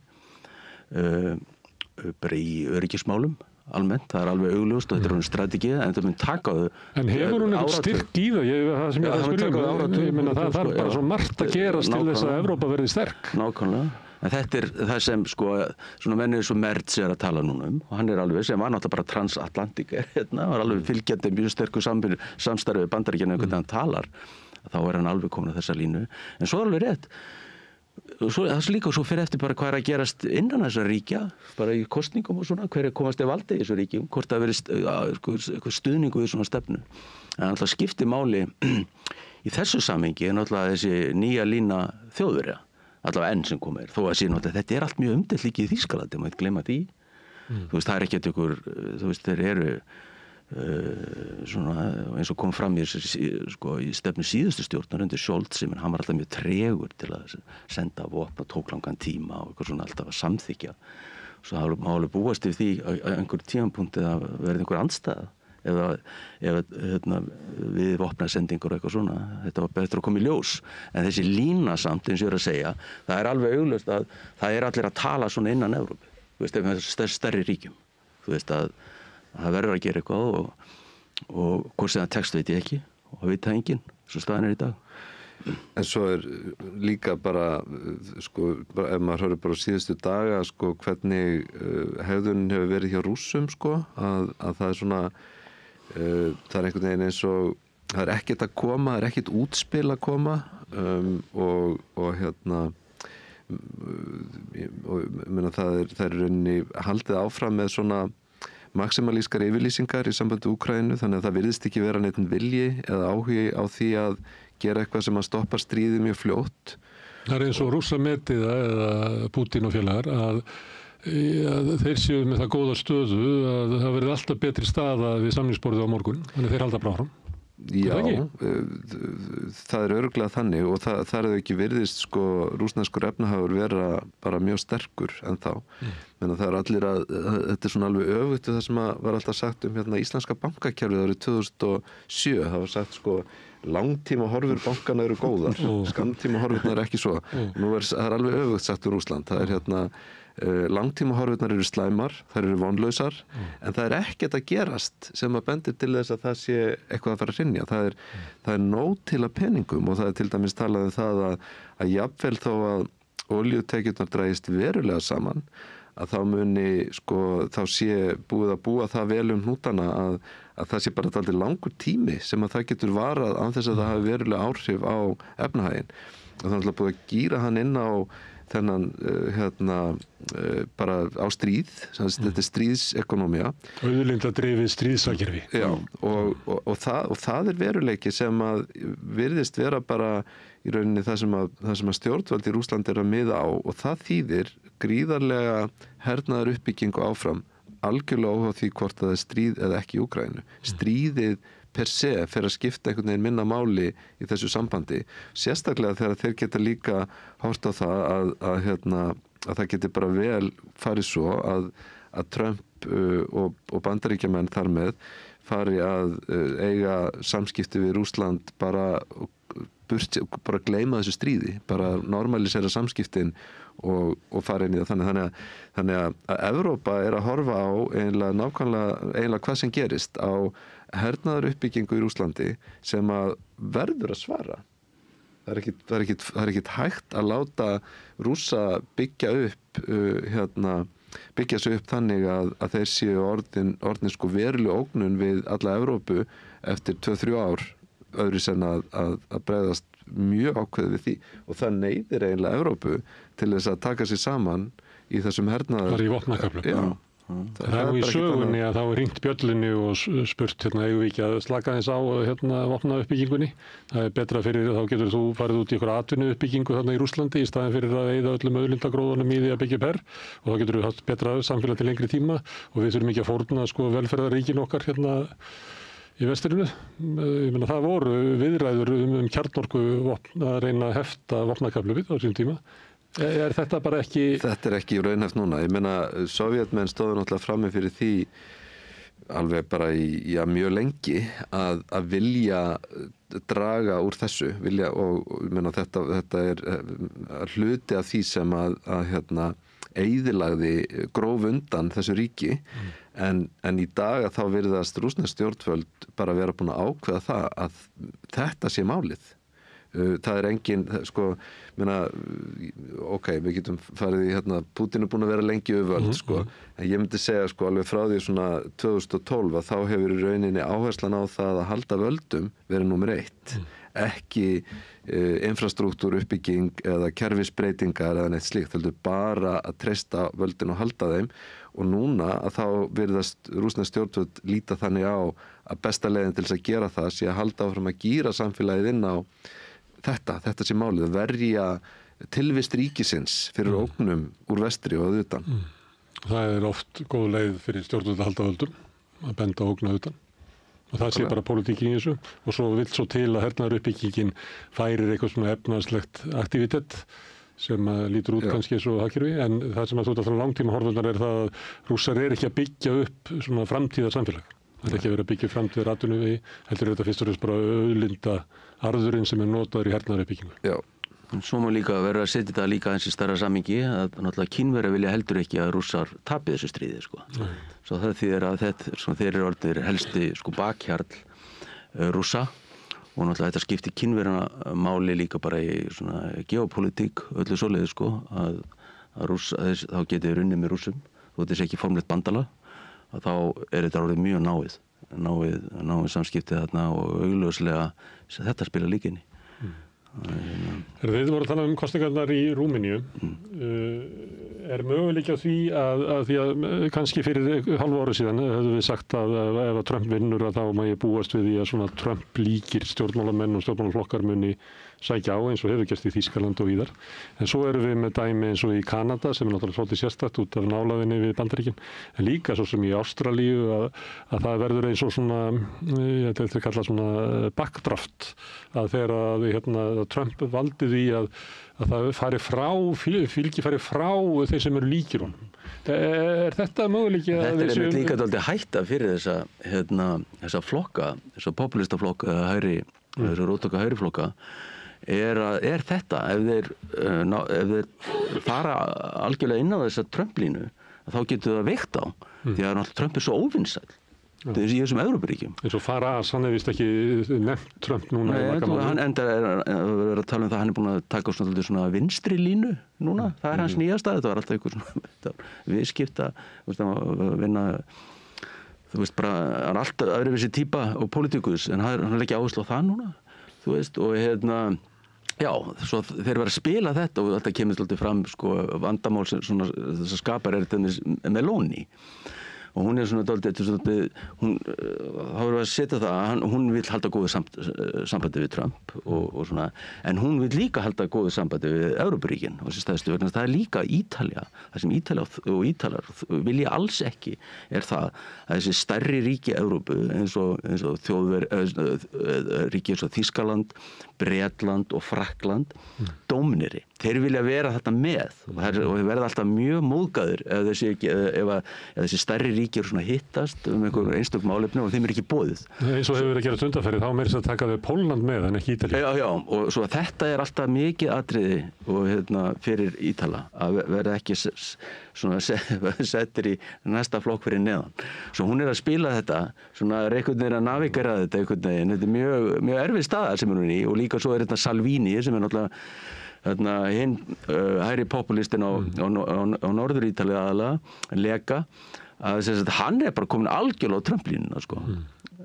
bara í öryggismálum almennt, það er alveg augljóst og þetta er hún strategið en þetta mun taka En hefur hún eitthvað styrk í það? Það sem ég að spyrja það þarf bara svo margt að gerast til þess að Evrópa verði sterk Nákvæmlega En þetta er það sem sko, svona mennið svo Merz að tala núna og hann alveg sem var náttúrulega bara transatlantik var alveg fylgjandi mjög sterku samstarfi við Bandaríkjana hvernig hann talar, þá hann alveg komin á þessa línu. En svo alveg rétt, það er líka svo fyrir eftir bara hvað að gerast innan þessar ríkja, bara í kosningum og svona, hver komast til valdi í þessu ríkjum, hvort það verið stuðningu við svona stefnu. En náttúrulega skiptir máli í þessu samhengi náttúrulega þessi nýja lína Þjóðverja. Allavega enn sem komið þó að sé náttúrulega þetta er allt mjög umdeilt líka í Þýskalandi, maður gleyma því. Þú veist, það er ekkert ykkur, þú veist, þeir eru svona eins og kom fram í stefnu síðustu stjórnar undir Scholz sem hann var alltaf mjög tregur til að senda vopn og tók langan tíma og eitthvað svona alltaf að samþykja. Svo það má alveg búast við því að einhver tímapunkti að verði einhver andstæða eða við vopnasendingur og eitthvað svona, þetta var betur að koma í ljós en þessi lína samt eins og ég er að segja það er alveg augljóst að það er allir að tala svona innan Evrópu þú veist, ef með stærri ríkjum þú veist að það verður að gera eitthvað og hvort sem það tekst veit ég ekki og veit það enginn, svo staðan er í dag En svo er líka bara sko, ef maður horfir bara á síðustu daga sko, hvernig hegðun hefur verið hjá Rússum sko, að það er svona það er einhvern veginn eins og það er ekkert að koma, það er ekkert útspil að koma og meina, það er rauninni haldið áfram með svona maximalískar yfirlýsingar í sambandi Úkraínu þannig að það virðist ekki vera neitt vilji eða áhugi á því að gera eitthvað sem að stoppa stríðið mjög fljótt. Það er eins og Rússa metið eða Pútín og félagar að þeir séu með það góða stöðu að það verði alltaf betri staða við samningsborðið á morgun, þannig þeir halda bara áfram. Já, það er örugglega þannig og það er þau ekki virðist sko rússneskur efnahagur vera bara mjög sterkur ennþá. Menna það er allir þetta er svona alveg öfugt við það sem var alltaf sagt íslenska bankakerfið árið 2007. Það var sagt sko langtíma horfur bankana eru góðar, skammtíma horfurnar er ekki svo. Nú það er alveg öfugt sagt um Rússland. Það er langtíma horfurnar eru slæmar, þær eru vonlausar en það er ekkert að gerast sem að bendir til þess að það sé eitthvað að fara að hrynja. Það er nóg til að peningum og það er til dæmis talað um það að jafnvel þó að olíutekjurnar dragist verulega saman að þá muni sko þá sé búið að búa það vel hnútana að það sé bara dálítið langur tími sem að það getur varað án þess að það hafi verulega áhrif á efnahaginn. Og það er alltaf búið að gíra hann inn á þennan bara á stríð, þetta er stríðsekonomía. Auðlindadrifið stríðsakerfi. Já, og það er veruleiki sem að virðist vera bara í rauninni það sem að stjórnvöld í Rússlandi er að miða á og það þýðir gríðarlega hernaðar uppbyggingu áfram algjörlega óháð því hvort það stríð eða ekki í Úkraínu. Stríðið per se fer að skipta einhvern veginn minna máli í þessu sambandi, sérstaklega þegar þeir geta líka horft á það að það geti bara vel farið svo að Trump og Bandaríkjamenn þar með fari að eiga samskipti við Rússland bara gleyma þessu stríði, bara normalisera samskiptin og fara inn í það. Þannig að Evrópa að horfa á eiginlega hvað sem gerist á hernaðar uppbyggingu í Rússlandi sem að verður að svara. Það er ekkit hægt að láta Rússa byggja sig upp þannig að þeir séu orðin sko veruleg ógnun við alla Evrópu eftir 2-3 ár öðru sen að bregðast mjög ákveðið við því, og það neyðir eiginlega Evrópu til þess að taka sig saman í þessum hernaðar. Það í vopnaköflum. Já. Það er í sögunni að þá er hringt bjöllunni og spurt eigum við ekki að slaka þess á vopna uppbyggingunni. Það er betra fyrir, þá getur þú farið út í einhverja atvinnu uppbyggingu þarna í Rússlandi í staðin fyrir að eyða öllum auðlindagróðunum í því að byggja upp her, og þá getur við haft betra samfélag til lengri tíma og við þurfum ekki að fórna sko velferðaríkin okkar í vesturinu. Ég meina það voru viðræður kjarnorkuvopn að reyna að hefta vopnakaflu við á sínum tíma. Er þetta bara ekki... Þetta er ekki raunhæft núna. Ég meina, Sovétmenn stóðu náttúrulega frammi fyrir því alveg bara í mjög lengi að vilja draga úr þessu, og ég meina þetta er hluti af því sem að eyðilagði gróf undan þessu ríki, en í dag að þá virðast rússnesk stjórnvöld bara vera búin að ákveða það að þetta sé málið. Það er engin, sko, við getum farið í Pútín er búin að vera lengi völd, sko, en ég myndi segja sko alveg frá því svona 2012 að þá hefur í rauninni áherslan á það að halda völdum verið númer 1, ekki infrastruktúr uppbygging eða kerfisbreytingar eða neitt slíkt, heldur bara að treysta völdin og halda þeim, og núna að þá virðast rússnesk stjórnvöld líta þannig á að besta leiðin til þess að gera það sé að halda áfram að gíra samfélagið inn á þetta sé málið, að verja tilvist ríkisins fyrir ógnum úr vestri og að utan. Það er oft góð leið fyrir stjórnvöld að halda völdum, að benda ógna utan. Og það sé bara pólitíkin í þessu, og svo vill svo til að hernaðaruppbyggingin færir eitthvað svona efnahagslegt aktivitet sem lítur út kannski svo hagkerfi, en það sem að þú alltaf langtíma horfundar er það að Rússar er ekki að byggja upp svona framtíðar samfélag. Það er ekki að vera að byggja upp framtíðar atvinnuvegi, heldur þetta fyrst og fremst bara auðlinda arðurinn sem er notaður í hernaðaruppbyggingu. Já. Svo má líka vera að setja þetta líka eins í stærra samhengi að náttúrulega Kínverjar vilja heldur ekki að Rússar tapi þessu stríði, sko. Svo það þýðir að þeir eru orðnir helsti sko bakhjarl Rússa, og náttúrulega þetta skiptir Kínverjana máli líka bara í svona geopólitík öllu svoleiðis, sko, að þá getið þeir unnið með Rússum, þó þetta sé ekki formlegt bandalag, að þá er þetta orðið mjög náið samskiptið þarna, og augljóslega þetta spila líka inn í. Þið voru að tala kosningarnar í Rúmeníu. Er möguleiki á því að því að kannski fyrir hálfu ári síðan höfðu við sagt að ef að Trump vinnur að þá má ég búast við því að svona Trump líkir stjórnmálamenn og stjórnmálaflokkar muni sækja á eins og hefur gerst í Þýskaland og víðar. En svo erum við með dæmi eins og í Kanada sem er náttúrulega svolítið sérstakt út af nálægðinni við Bandaríkin, en líka svo sem í Ástralíu að það verður eins og svona, þetta er kallað svona backdraft, að þegar að Trump valdi því að það fylgi fari frá þeir sem eru líkir honum. Er þetta möguleiki að þetta er líka dálítið hætta fyrir þessa flokka, þessa populistaflokka eða þessa róttaka hægri flokka, er þetta ef þeir fara algjörlega inn á þessa Trump-línu, þá getur það veikt á, því að Trump er svo óvinsæll í þessum Evrópuríkjum. Eins og Farage, hann er vist ekki nefnt Trump núna. Hann enda að tala um það, hann er búin að taka svona vinstri línu núna, það er hans nýjasta, þetta var alltaf eitthvað svona viðskipta, vinna, þú veist bara, hann er alltaf öðruvísi típa og pólitíkus, en hann er ekki áherslu á það núna, þú veist, og já, svo þeir verða að spila þetta, og þetta kemur svolítið fram, sko, vandamál sem svona þessar skapar þetta með Meloni. og hún svona dálítið, þá erum við að setja það, hún vill halda góðu sambandi við Trump og svona, en hún vill líka halda góðu sambandi við Evrópuríkin og þessi stæðstu, vegna það líka Ítalía, það sem Ítalía og Ítalar vilja alls ekki það að þessi stærri ríki Evrópu eins og ríki eins og Þýskaland, Bretland og Frakkland dómineri. Þeir vilja vera þetta með og þeir verða alltaf mjög móðgæður ef þessi stærri ríki eru svona hittast einhver einstök málefni og þeim ekki boðið. Eins og hefur verið að gera undanferði, þá meira að taka við Pólland með en ekki Ítalíu. Já, og svo þetta alltaf mikið atriði og fyrir Ítala að verða ekki svona settir í næsta flokk fyrir neðan. Svo hún að spila þetta, svona einhvern veginn að navigera þetta einhvern veginn. Þetta mjög erfið staðar sem hún í og líka svo þetta Salvini sem náttúrulega hinn hægri populistin á Norður Ítalíu aðalega, Lega, að hann bara komin algjörlega á Trump-línuna, sko.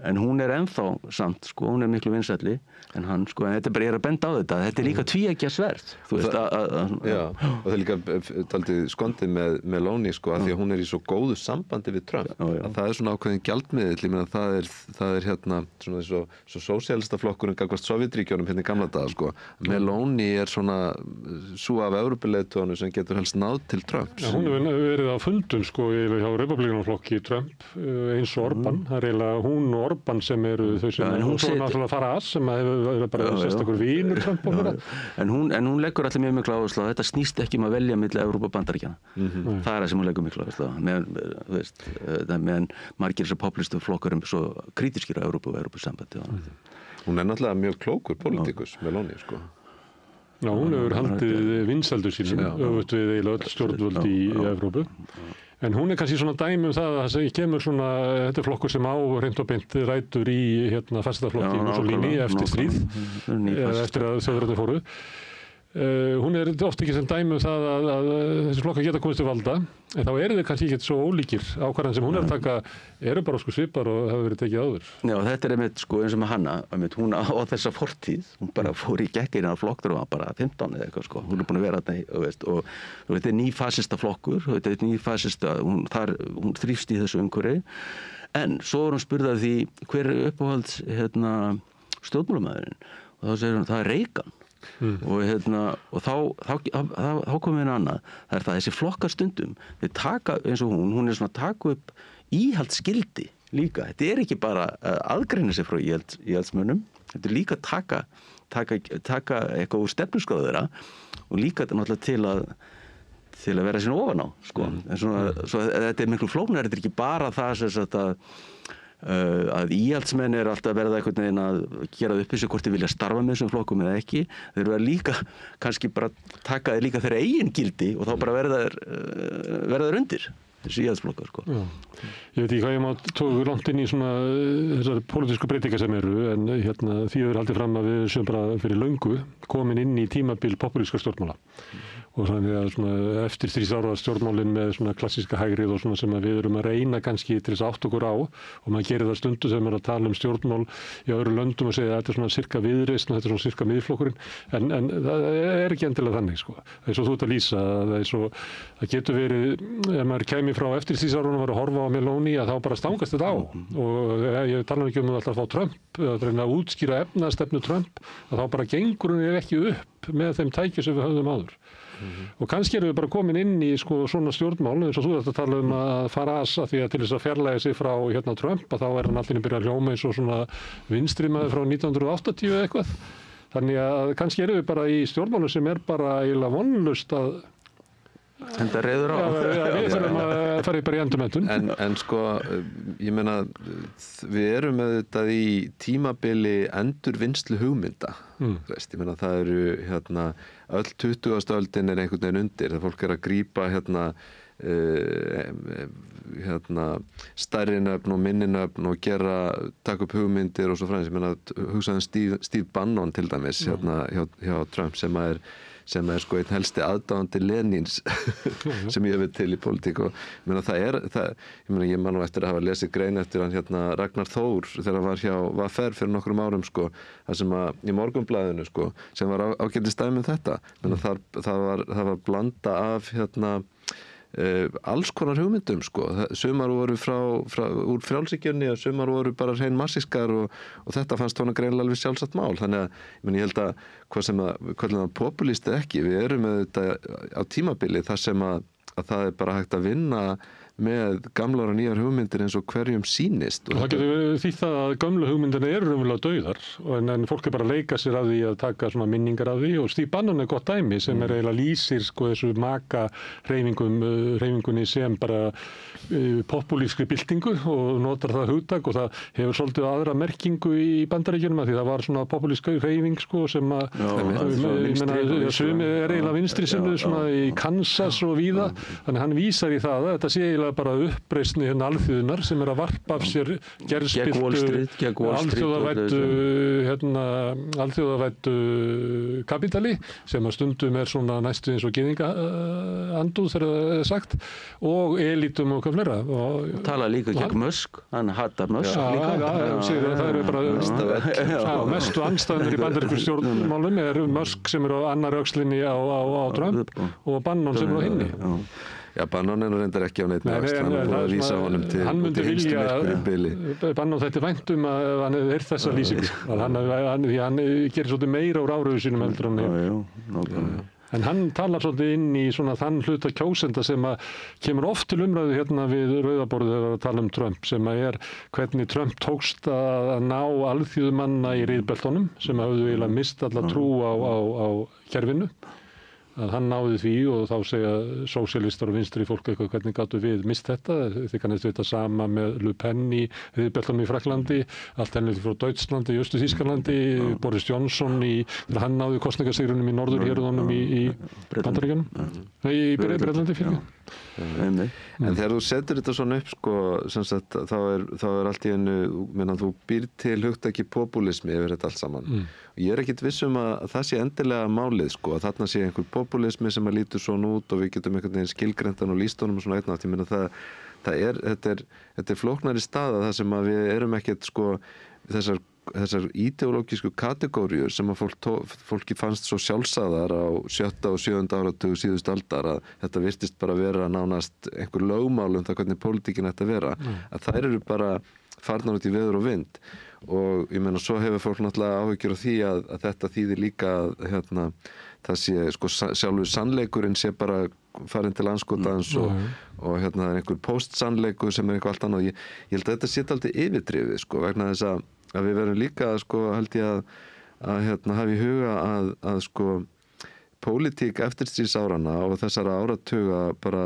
En hún ennþá samt, sko, hún miklu vinsælli en hann, sko, en þetta bara að benda á þetta líka tvíeggja sverð, þú veist Já, og það líka dálítið skondið með Meloni, sko, að því að hún í svo góðu sambandi við Trump, að það svona ákveðin gjaldmiðill, ég meina það er svona svo sósíalistaflokkurinn gagnvart Sovétríkjunum í gamla daga, sko. Meloni svona sú af Evrópuleiðtogunum sem getur helst náð til Trumps. Já, hún hefur verið á fundum, sko, hjá Repúblíkanaflokki Trump, eins og Orbán, það eiginlega hún og Orbán sem eru þau sem og svo náttúrulega Farage sem hefur bara sérstakur vinur Trump og fyrir. En hún leggur allir mjög miklu áherslu á þetta snýst ekki að velja milli Evrópu og Bandaríkjanna. Það það sem hún leggur miklu áherslu á. Meðan margir þessar populistu flokkar svo krítískir á Evrópu og Evrópusambandi. Hún náttúrulega mjög klókur pólitíkus, Meloni, sko. Já, hún hefur haldið vinsældu sínum öfugt við eiginlega öll stjórnvöld í Evrópu. En hún kannski svona dæmi það að það kemur svona, þetta flokkur sem á hreint og beint rætur í fastaflokki Mussolini eftir stríð, eftir að Þjóðverjarnir fóru. Hún oft ekki sem dæmi það að þessi flokkar geta komist til valda, en þá þeir kannski ekki svo ólíkir. Ákvarðan sem hún að taka bara sko svipar og hafa verið tekið áður. Já, þetta einmitt sko eins og með Hanna, hún á þessa fortíð, hún bara fór í geggina flokkur og var bara 15 eða eitthvað sko. Hún búin að vera þarna, og þetta nýfasista flokkur, þetta nýfasista, hún þrífst í þessu umhverfi. En svo hún spurði að því hver uppáhalds stjórnmálamæðurinn og þá segir hún það Reagan. Og þá komum við inn annað, það það þessi flokkar stundum þeir taka eins og hún svona taka upp íhaldsskildi líka, þetta ekki bara aðgreina sig frá íhaldsmönnum, þetta líka taka eitthvað úr stefnuskráðu þeirra og líka náttúrulega til að vera sín ofan á, sko. En svo þetta miklu flóknar, þetta ekki bara það sem að íhaldsmenn alltaf verða einhvern veginn að gera upp þessu hvort þeir vilja starfa með þessum flokkum eða ekki, þeir verða líka kannski bara taka þeir líka þeirra eigin gildi og þá bara verða þeir undir þessu íhaldsflokkar, sko. Ég veit ekki hvað ég má tóku langt inn í svona þessar pólitísku breytingar sem eru, en því hefur haldið fram að við sem bara fyrir löngu komin inn í tímabil populíska stjórnmála. Og þannig að svona eftir stríðsára stjórnmálin með svona klassíska hægrið og svona sem við erum að reyna kannski til þess að átta okkur á, og maður gerir það stundu þegar maður að tala stjórnmál í öðru löndum og segja að þetta svona sirka viðreisn og þetta svona sirka miðflokkurinn, en það ekki endilega þannig, sko. Það svo þú ert að lýsa, það getur verið, ef maður kæmi frá eftir stríðsárunum og var að horfa á Meloni, að þá bara stangast þetta á, og ég tala ekki alltaf að fá Trump, að reyna að útskýra efnastefnu Trump, að þá bara gengur hún ekki upp með þeim tækjum sem við höfðum áður. Og kannski erum við bara komin inn í svona stjórnmál, eins og þú ert að tala að Farage að því að til þess að fjarlæga sig frá Trump, að þá hann allir byrjað að hljóma eins og svona vinstrimaður frá 1980 eða eitthvað. Þannig að kannski erum við bara í stjórnmálum sem bara eiginlega vonlaust að Þetta reyður á. Við þurfum að fara bara í endurmenntun. En sko, ég meina, við erum með þetta í tímabili endurvinnslu hugmynda. Veist, ég meina, það eru öll 20. öldin einhvern veginn undir. Það fólk að grípa stærri nöfn og minni nöfn og taka upp hugmyndir og svo fræðins. Ég meina, hugsaðum Steve Bannon til dæmis hjá Trump sem er sko einn helsti aðdáandi Lenins sem ég veit til í pólitík og ég man nú eftir að hafa lesið grein eftir hann Ragnar Þór þegar hann var hjá VFR fyrir nokkrum árum sko, það sem í Morgunblaðinu sko, sem var ágætis dæmi þetta. Það var blanda af alls konar hugmyndum sko. Sumar voru úr frjálshyggjunni og sumar voru bara hrein marxískar og þetta fannst honum greinilega alveg sjálfsagt mál. Þannig að ég held að hvað það populíst ekki, við erum með þetta á tímabili þar sem að það er bara hægt að vinna með gamlar og nýjar hugmyndir eins og hverjum sýnist. Og það getur því það að gamla hugmyndina eru raunverulega dauðar en fólk er bara að leika sér að því að taka svona minningar af því og Steve Bannon er gott dæmi sem er eiginlega lýsir sko þessu maka hreyfingunni sem bara populískri byltingu og notar það hugtak og það hefur svolítið aðra merkingu í Bandaríkjunum að því það var svona populíska hreyfing sko sem að sumi er eiginlega vinstri sem er svona í Kansas og víða þannig hann vísar í það að þetta sé eiginlega bara uppreisni alþýðunar sem er að varpa af sér gerspiltu alþjóðavæddu kapítali sem að stundum er svona næstu eins og gyðingaandúð þegar það er sagt og elítum og hvað fleira. Tala líka gegn Musk, hann hatar Musk líka. Það eru bara mestu andstæðunir í bandarísku stjórnmálum er Musk sem er á annarri öxlinni á Trump og Bannon sem er á hinni. Já, Bannon er reyndar ekki á neinni öxl, hann er búin að vísa honum til hinstu myrkur í bili. Bannon þetta væntum að hann hefði heyrt þessa lýsingu. Því hann gerir svolítið meira úr áhrifum sínum heldur en en hann talar svolítið inn í svona þann hluta kjósenda sem að kemur oft til umræðu hérna við rauðaborðið þegar við tala Trump sem að er hvernig Trump tókst að ná alþýðumanna í riðbeltunum sem hafðu eiginlega mist alla trú á kerfinu. Að hann náði því og þá segja sósíalistar og vinstri fólk eitthvað hvernig gátu við mist þetta. Þið kannast við þetta sama með Le Pen í riðbeltunum í Frakklandi, allt henni frá Deutschlandi, í Austur-Þýskalandi, Boris Johnson þegar hann náði kosningasigrinum í norðurhéruðunum í Bandaríkjunum. Nei, í Bretlandi fyrir. En þegar þú setur þetta svona upp sko, sem sagt, þá er allt í einu, þú býr til hugtaki popúlismi yfir þetta allt saman. Og ég er ekkit viss að það sé endilega málið sko, að þarna sé einhver popúlismi sem að lítur svona út og við getum einhvern veginn skilgreindan og lýst honum og svona einn átt. Ég meina þetta er flóknari staða þar sem að við erum ekkert sko þessar ideológísku kategóriur sem að fólki fannst svo sjálfsagðar á 7. og 7. áratug síðustu aldar að þetta virtist bara vera nánast einhver lögmál það hvernig pólitíkin ætti að vera að þær eru bara farnar út í veður og vind og ég meina svo hefur fólk náttúrulega áhyggjur af því að þetta þýðir líka að það sé sko sjálfur sannleikurinn sé bara farin til andskotans og einhver postsannleikur sem er eitthvað allt annað. Ég held að þetta sé aldrei yfirdrifið sko vegna þess að við verðum líka sko held ég að hafa í huga að sko pólitík eftirstríðsárana og þessara áratuga bara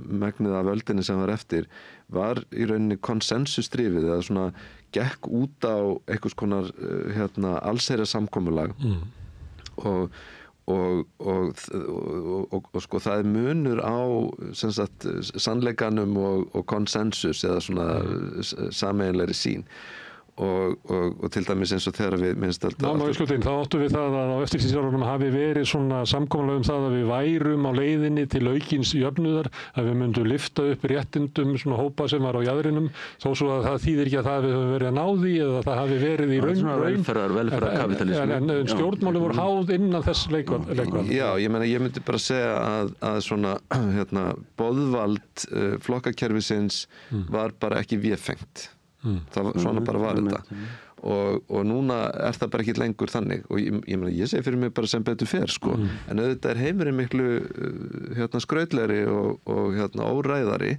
megnið af öldinni sem var eftir var í rauninni konsensusdrifið eða svona gekk út á einhvers konar allsherjar samkomulag og sko það er munur á sem sagt sannleikanum og konsensus eða svona sameiginlegri sín og til dæmis eins og þegar við minnst þá áttum við það að á eftirstríðsárunum hafi verið svona samkomulag það að við værum á leiðinni til aukins jöfnuðar, að við myndum lyfta upp réttindum svona hópa sem var á jaðrinum þó svo að það þýðir ekki að það hafi verið að ná því eða það hafi verið í raun en stjórnmáli voru háð innan þess leikvall. Já, ég meina ég myndi bara segja að svona boðvald flokkakerfisins var bara ekki véfengt. Svona bara var þetta og núna er það bara ekki lengur þannig og ég segi fyrir mig bara sem betur fer sko en auðvitað er heimurinn miklu skrautlegri og óræðari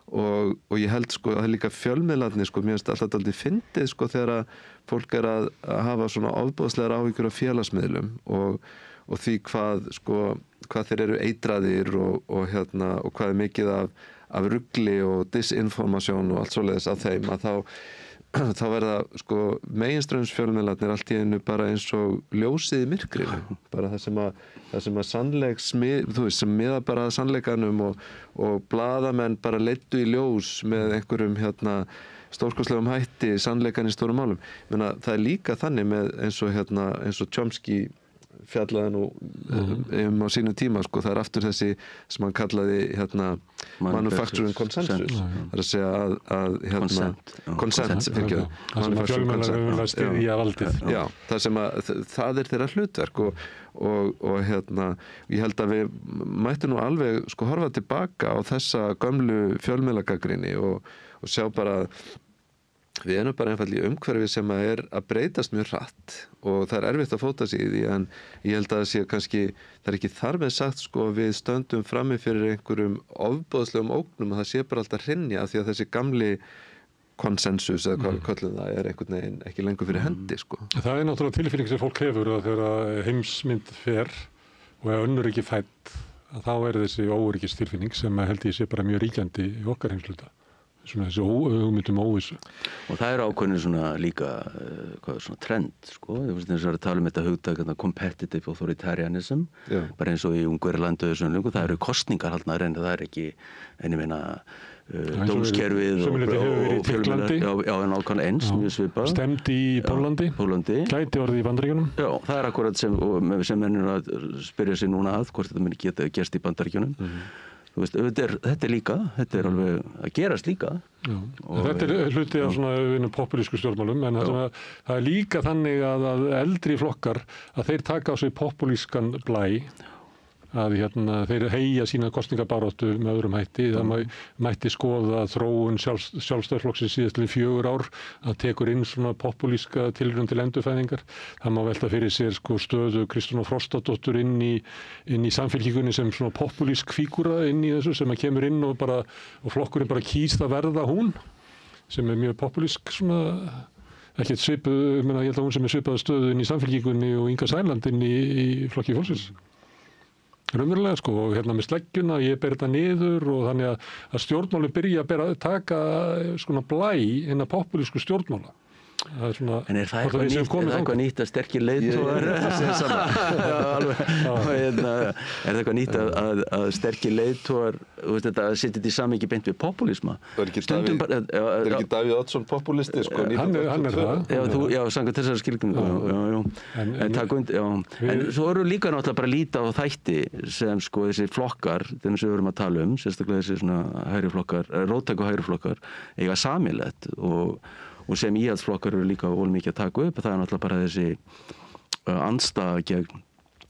og ég held sko að það er líka fjölmiðlarnir sko, mér finnst alltaf dálítið fyndið sko þegar að fólk er að hafa svona ofboðslegar áhyggjur af félagsmiðlum og því hvað þeir eru eitraðir og hvað er mikið af rugli og disinformasjón og allt svoleiðis af þeim að þá verða sko meginstraumsfjölmiðlarnir allt í einu bara eins og ljósið í myrkrinu bara það sem að sannleiks þú veist sem miða bara að sannleikanum og blaðamenn bara leiddu í ljós með einhverjum stórkostlegum hætti sannleikan í stórum málum. Ég meina það er líka þannig með eins og Chomsky fjallaði nú á sínum tíma, sko, það aftur þessi sem hann kallaði manufacturing consensus. Það að segja að consent fyrirgefðu. Það sem að fjölmiðlar höfum styðja valdið. Já, það þeirra hlutverk og ég held að við mættum nú alveg sko horfa tilbaka á þessa gömlu fjölmiðlagagnrýni og sjá bara við erum bara einfaldlega í umhverfi sem að breytast mjög hratt og það erfitt að fóta sig í því, en ég held að það sé kannski, það ekki þar með sagt sko við stöndum frammi fyrir einhverjum ofboðslegum ógnum og það sé bara alltaf hrynja því að þessi gamli konsensus eða hvað við köllum það einhvern veginn ekki lengur fyrir hendi sko. Það náttúrulega tilfinning sem fólk hefur að þegar heimsmynd fer og önnur ekki fædd, þá þessi óöryggistilfinning sem held ég sé bara mjög ríkjandi í okkar heimsluta. Svona þessi hugmyndum óvissu. Og það ákveðin svona líka svona trend, sko. Þess að tala þetta hugtak competitive authoritarianism, bara eins og í Ungverjalandi og þessu, það kosningar haldnar en það ekki, en ég meina dómskerfið og fjölmiðlar. Já, en ákvæmlega eins, mjög svipað. Stemd í Pólandi. Gæti orðið í Bandaríkjunum. Já, það akkurat sem mennir að spyrja sig núna hvort þetta muni geta gerst í Bandaríkjunum. Þú veist, þetta líka, þetta alveg að gerast líka. Já, þetta hluti af svona populísku stjórnmálum, en það líka þannig að eldri flokkar, að þeir taka á sig populískan blæ, að þeir heyja sína kosningabaráttu með öðrum hætti. Það mætti skoða þróun sjálfstæðisflokksins síðastliðin 4 ár að tekur inn svona populíska tilraun til endurfæðingar. Það má velta fyrir sér sko stöðu Kristrúnar Frostadóttur inn í samfylkingunni sem svona populísk fígúra inn í þessu sem kemur inn og flokkurinn bara kýst að verða hún, sem mjög populísk svona ekkert svipuð, ég held að hún sem svipað stöðu inn í samfylkingunni og Inga Sæland inn í Flokki fólksins. Raunverulega sko, og með sleggjuna, ég ber þetta niður og þannig að stjórnmálin byrja að taka svona blæ inn að populísku stjórnmála. En það eitthvað nýtt að sterkir leiðtogar? Er það eitthvað nýtt að sterkir leiðtogar, að setja þetta í samhengi beint við popúlisma? Það ekki Davíð Oddsson populisti, sko? Hann það. Já, samkvæmt þessari skilgreiningu. En svo eru líka náttúrulega bara að líta á þætti sem sko þessi flokkar, þeim sem við erum að tala sérstaklega þessi svona hægri flokkar, róttæku hægri flokkar, eiga sameiginlegt og sem íhaldsflokkar eru líka mikið að taka upp, það náttúrulega bara þessi andstaða gegn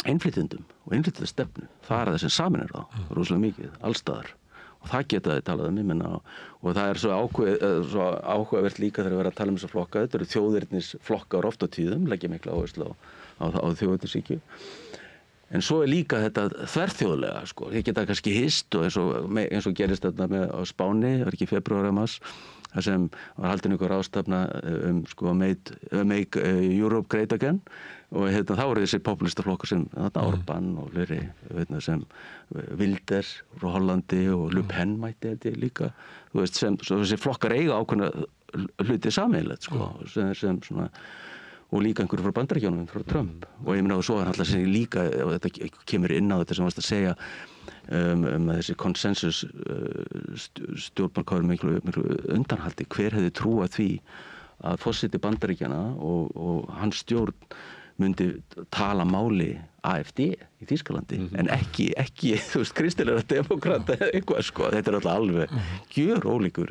innflytjendum og innflytjendastefnu. Það það sem sameinar þá, rosalega mikið, allstaðar. Og það geta þið talað ég menna, og það svo áhugavert líka þegar við erum að tala þessa flokka. Þetta eru þjóðernisflokkar oft á tíðum, leggja mikla áherslu á þjóðernishyggju. En svo líka þetta þverþjóðlega, sko. Ég geta kannski hist og eins og gerist þarna á Spáni, það ekki í febrúar eða mars, þar sem var haldin ykkur ráðstefna sko Make Europe Great Again og þá voru þessi populistaflokkar sem Orbán og fleiri sem Wilders frá Hollandi og Le Pen mætti þetta líka, þú veist, sem þessi flokkar eiga ákveðna hluti sameiginlegt, sko, sem svona og líka einhverju frá Bandaríkjunum, frá Trump og ég meina og svo alltaf sem líka og þetta kemur inn á þetta sem varst að segja að þessi konsensus stjórnmál miklu undanhaldi, hver hefði trúað því að forseti Bandaríkjanna og hans stjórn myndi tala máli AfD í Þýskalandi en ekki þú veist, kristilega demokrata eða eitthvað, sko. Þetta alltaf alveg gjörólíkur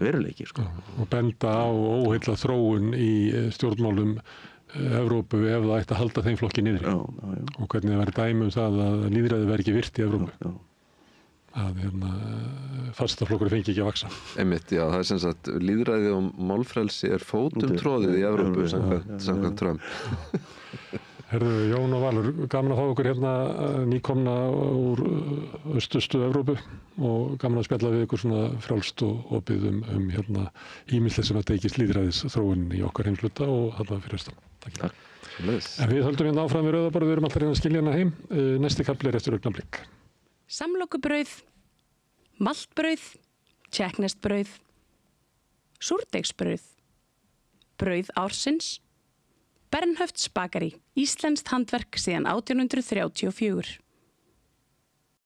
veruleiki, sko. Og benda á óheilla þróun í stjórnmálum Evrópu ef það ætti að halda þeim flokki niðri og hvernig það væri dæmi það að lýðræði væri ekki virt í Evrópu. Að fastaflokkur fengi ekki að vaksa. Einmitt, já, það sem sagt lýðræði og málfrelsi fótum tróðið í Evrópu samkvæmt Trump. Herðu, Jón og Valur, gaman að fá okkur nýkomna úr austustu Evrópu og gaman að spjalla við ykkur svona frjálst og opið ýmislegt sem að teikist lýðræðis þróun í okkar heimsluta og þarna fyrir austan. Takk. En við höldum áfram við Rauðaborð, við erum alltaf reyna að skilja hana heim. Næsti kafli eftir augnablik. Samlokubrauð, maltbrauð, tékkneskt-brauð, súrdeigsbrauð, brauð ársins, Bernhöfts bakari, íslenskt handverk síðan 1834.